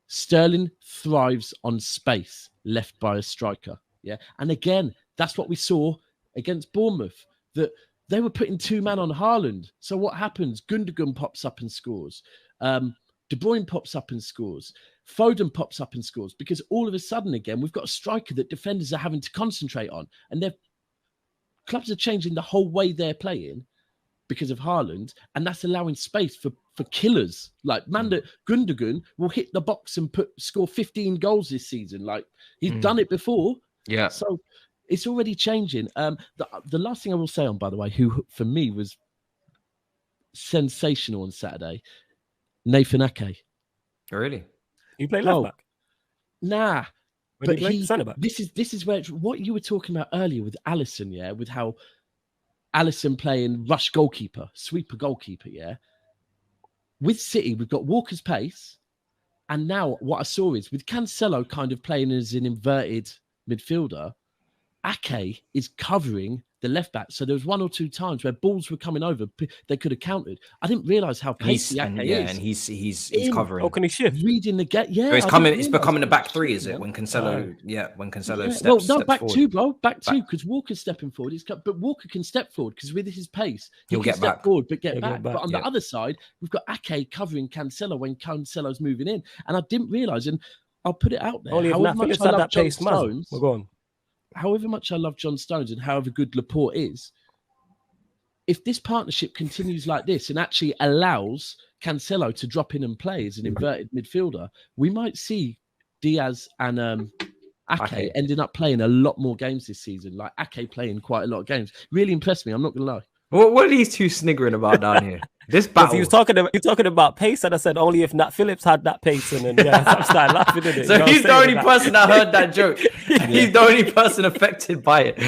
Sterling thrives on space left by a striker, yeah. And again, that's what we saw against Bournemouth. That They were putting 2 man on Haaland. So what happens? Gundogan pops up and scores. De Bruyne pops up and scores. Foden pops up and scores, because all of a sudden, again, we've got a striker that defenders are having to concentrate on. And their clubs are changing the whole way they're playing because of Haaland. And that's allowing space for killers. Like Gundogan will hit the box and score 15 goals this season. Like, he's done it before. Yeah. So it's already changing. The last thing I will say on, by the way, who for me was sensational on Saturday, Nathan Ake. Really? You play left back? Nah. But centre back. This is where what you were talking about earlier with Alisson, yeah, with how Alisson playing rush goalkeeper, sweeper goalkeeper, yeah. With City, we've got Walker's pace, and now what I saw is with Cancelo kind of playing as an inverted midfielder, Ake is covering the left back. So there was 1 or 2 times where balls were coming over, they could have countered. I didn't realize how pacey Ake is. And he's covering. Oh, can he shift? Reading the gap. Yeah. So it's becoming a back 3, is it? When Cancelo, steps back forward. 2, bro. Back 2, because Walker's stepping forward. But Walker can step forward because with his pace, he'll can get step back forward, but get back. But on the other side, we've got Ake covering Cancelo when Cancelo's moving in. And I didn't realize, and I'll put it out there. Only if Phillips had that pace, man. We're going. However much I love John Stones and however good Laporte is, if this partnership continues like this and actually allows Cancelo to drop in and play as an inverted midfielder, we might see Diaz and Ake ending up playing a lot more games this season. Like Ake playing quite a lot of games. Really impressed me, I'm not going to lie. What are these two sniggering about down here? This battle. He was talking about pace, and I said only if Nat Phillips had that pace, and then I started laughing at it. So he's the only person that heard that joke. He's the only person affected by it.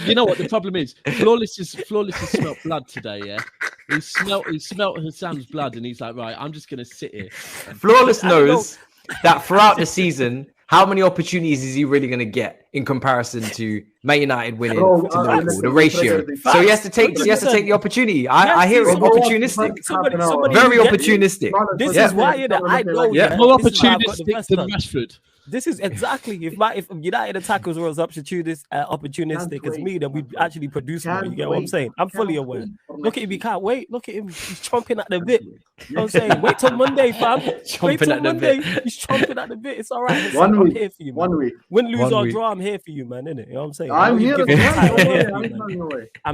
You know what the problem is? Flawless has smelt blood today. Yeah, he smelt Husam's blood, and he's like, right, I'm just gonna sit here. Flawless knows that throughout the season, how many opportunities is he really going to get in comparison to Man United winning to Liverpool, the ratio? So he has to take the opportunity. I hear it's opportunistic. Very opportunistic. This is why I know. More opportunistic than Rashford. This is exactly if United attackers were as opportunistic as me, then we'd actually produce more. You get what I'm saying? I'm fully aware. Look at him, he can't wait. Look at him, he's chomping at the bit. You know what I'm saying? Wait till Monday, fam. Wait till Monday. He's chomping at the bit. It's all right. I'm here for you, man. 1 week. Win, lose or draw, I'm here for you, man. Innit? You know what I'm saying? I'm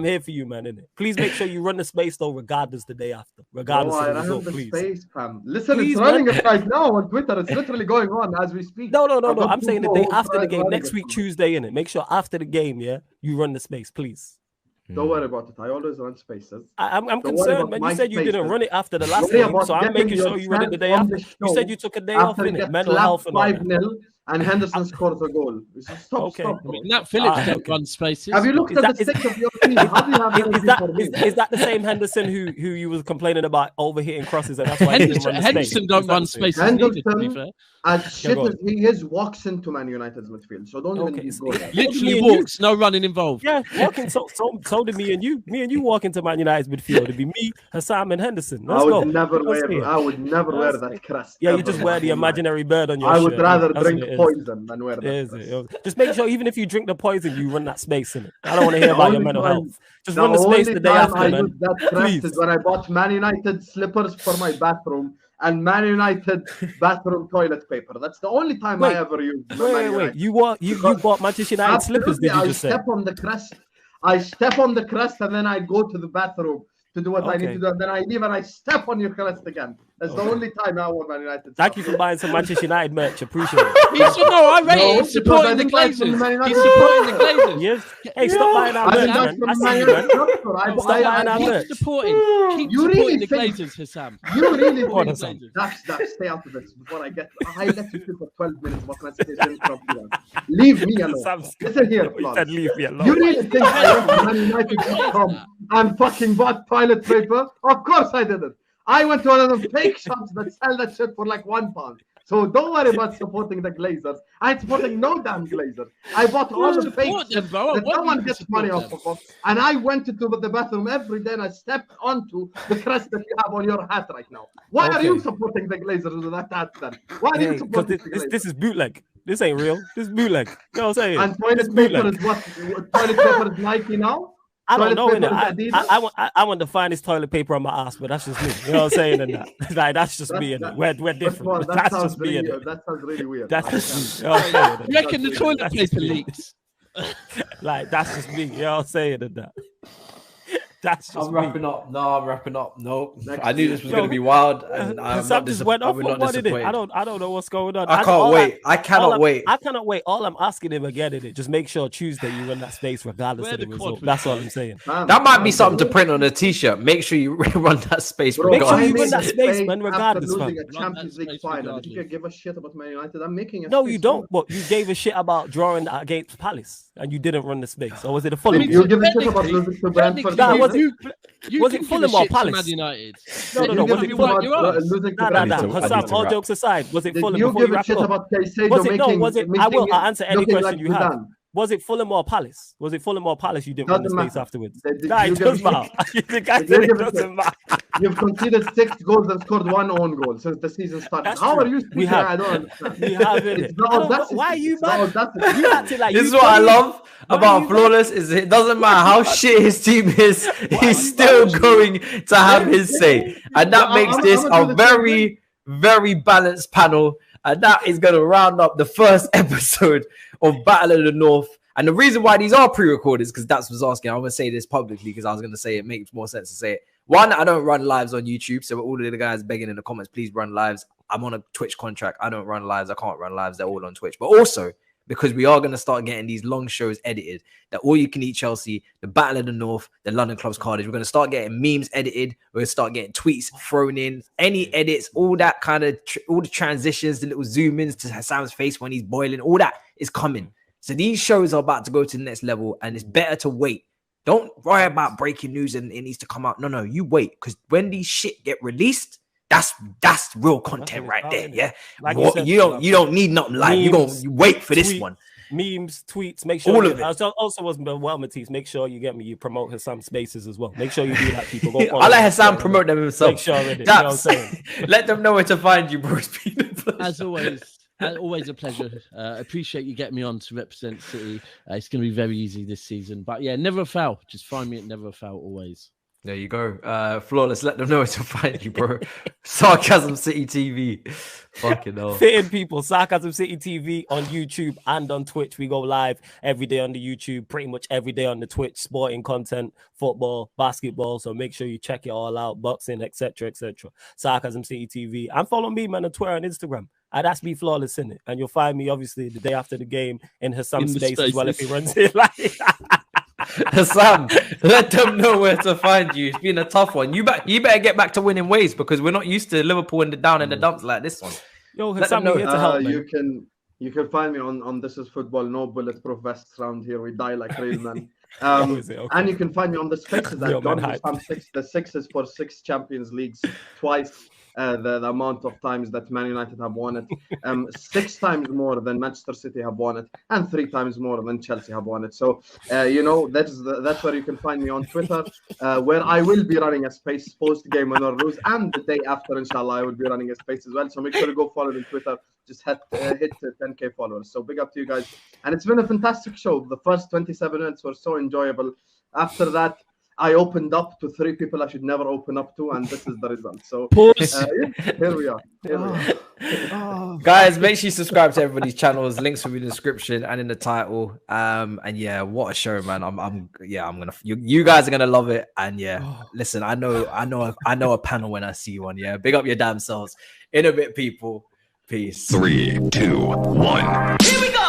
here for you, man. Innit? Please make sure you run the space though, regardless the day after, regardless of the result, please. Space, fam. Listen, it's running it right now on Twitter. It's literally going on as we speak. No. I'm saying the day after the game, next week, Tuesday, innit? Make sure after the game, yeah, you run the space, please. Don't worry about it. I always run spaces. I'm concerned, man. You said you didn't run it after the last game, so I'm making sure you run it the day after. You said you took a day off, innit? Mental health and all that. 5-0 and Henderson scores a goal. Stop. Nat Phillips don't run spaces. Have you looked at the state of your team? How do you have is that the same Henderson who you was complaining about overhitting crosses, and that's why Henderson don't run spaces? Henderson, as shit as he is, walks into Man United's midfield. So don't even go there. Literally walks, no running involved. Yeah, walking. So did me and you. Me and you walk into Man United's midfield. It'd be me, Husam, and Henderson. I would never wear that crest. Yeah, you just wear the imaginary bird on your shirt. I would rather drink poison than wear that. Just make sure, even if you drink the poison, you run that space in it. I don't want to hear about your mental health. Just run the space the day after, man. That crest is when I bought Man United slippers for my bathroom and Man United bathroom toilet paper. That's the only time I ever used. Wait. You bought Manchester United slippers? Did you just say? I step on the crest and then I go to the bathroom to do what I need to do, and then I leave and I step on your crest again. That's the only time I wore Man United. Thank you for buying some Manchester United merch. Appreciate it. I rate it. He's supporting the Glazers. He's supporting the Glazers. Yes. Hey, stop buying our merch, man. I see you, man. Stop buying our merch. Keep supporting the Glazers, Husam. You really think Daps, stay out of this before I let you sit for 12 minutes about transportation from here. Leave me alone. Listen here, leave me alone. You really think I went to Man United.com and fucking bought toilet paper? Of course I didn't. I went to one of the fake shops that sell that shit for like £1. So don't worry about supporting the Glazers. I ain't supporting no damn Glazers. I bought all the fake shit that no one gets money off of. And I went into the bathroom every day and I stepped onto the crest that you have on your hat right now. Why are you supporting the Glazers with that hat then? Why are you supporting the Glazers? This is bootleg. This ain't real. This is bootleg. You know what I'm saying? And toilet paper is what? Toilet paper is Nike now? I don't know, Toilet innit? paper is Adidas? I want to find this toilet paper on my ass, but that's just me. You know what I'm saying? And that, like, that's just me. That- We're First of different. all, that That's sounds just me. really, innit? that sounds really weird. That's I just me. can't- You know what I'm saying? You reckon the toilet That's paper just me. leaks? Like, that's just me. You know what I'm saying? And that. That's just I'm me. wrapping up. No, I'm wrapping up. No, Next I knew this was Yo, going to be wild, and I'm Sam not, just went off. I'm not What did it? disappointed. I don't know what's going on. I can't wait. I cannot wait. I cannot wait. All I'm asking him again in it, just make sure Tuesday you run that space regardless Where of the the result. quad That's all was. I'm saying. That might be something to print on a t-shirt. Make sure you run that space. Bro, Make sure you regardless. run that space, man, after regardless, losing fam. a Champions Run that League space final. If you regardless. could give a shit about Man United, I'm making a No, space you for don't. But you gave a shit about drawing against Palace, and you didn't run the space. Or was it a Fulham? mean, You game? give a shit about losing to Brentford. Nah, was you was can it give Fulham a or shit to Palace? Man United. No, You was give it a shit Fulham? about losing to Nah. Brentford. Hussam, all jokes aside, was it Did Fulham you before give you a wrap shit it up? about Caicedo Was it no? making, Was it? I will. I'll answer any looking question like you have. Zidane? Was it Fulham or Palace? Was it Fulham or Palace? You didn't run the Doesn't space matter. afterwards. Did Nah, you it give a does matter. The guy Did said you it give a shit? doesn't matter. You've conceded 6 goals and scored 1 own goal since the season started. That's How true. are you We speaking? have. I don't understand. We have in It's it. the I don't know. audacity. Why are you It's the mad? audacity. You acting like This you is what I love Why are about you Flawless is it doesn't matter how shit his team is, he's still going to have his say. And that Well, makes I'm this gonna a do the same very, very balanced panel. And that is going to round up the first episode of Battle of the North. And the reason why these are pre-recorded is because Daps was asking. I'm going to say this publicly because I was going to say it makes more sense to say it. One, I don't run lives on YouTube. So all of the guys begging in the comments, please run lives. I'm on a Twitch contract. I don't run lives. I can't run lives. They're all on Twitch. But also, because we are going to start getting these long shows edited, that all you can eat Chelsea, the Battle of the North, the London Clubs Cardiff. We're going to start getting memes edited. We're going to start getting tweets thrown in, any edits, all that kind of, all the transitions, the little zoom ins to Sam's face when he's boiling, all that is coming. So these shows are about to go to the next level, and it's better to wait. Don't worry about breaking news and it needs to come out. No, you wait, because when these shit get released, that's real content right there. Yeah, Like you don't need nothing like you wait for this one. Memes, tweets, make sure All of it. Also wasn't well, Matisse. Make sure you get me. You promote Hassam spaces as well. Make sure you do that, people. Go I let Hassam promote them himself. Make sure it is. You know what I'm saying? Let them know where to find you, bro. As always a pleasure. Appreciate you getting me on to represent City. It's going to be very easy this season. But yeah, never fail. Just find me at Never Fail always. There you go. Flawless. Let them know where to find you, bro. Sarcasm City TV. Fucking hell. Fitting people. Sarcasm City TV on YouTube and on Twitch. We go live every day on the YouTube, pretty much every day on the Twitch. Sporting content, football, basketball. So make sure you check it all out. Boxing, etc., etc. Sarcasm City TV. And follow me, man, on Twitter and Instagram. That's me, Flawless, in it. And you'll find me, obviously, the day after the game in Hassam's space as well if he runs it. Like Hassam, let them know where to find you. It's been a tough one. You better get back to winning ways because we're not used to Liverpool in the down in the dumps like this one. Yo, Let them Hassam, know. we're here to help, man. You can find me on This Is Football. No bulletproof vests around here. We die like real men. Okay. And you can find me on the Spaces Yo, at man, John hype. Husam 6. The 6 is for 6 Champions Leagues, twice the amount of times that Man United have won it. 6 times more than Manchester City have won it, and 3 times more than Chelsea have won it. So that's where you can find me on Twitter, where I will be running a space post game win or lose, and the day after, inshallah, I will be running a space as well. So make sure to go follow me on Twitter. Just hit 10K followers. So big up to you guys, and it's been a fantastic show. The first 27 minutes were so enjoyable. After that, I opened up to 3 people I should never open up to, and this is the result. So here we are. Guys, make sure you subscribe to everybody's channels. Links will be in the description and in the title. And yeah, what a show, man. I'm gonna. You guys are gonna love it. And yeah, listen, I know a panel when I see one. Yeah, big up your damn selves. In a bit, people. Peace. 3, 2, 1. Here we go.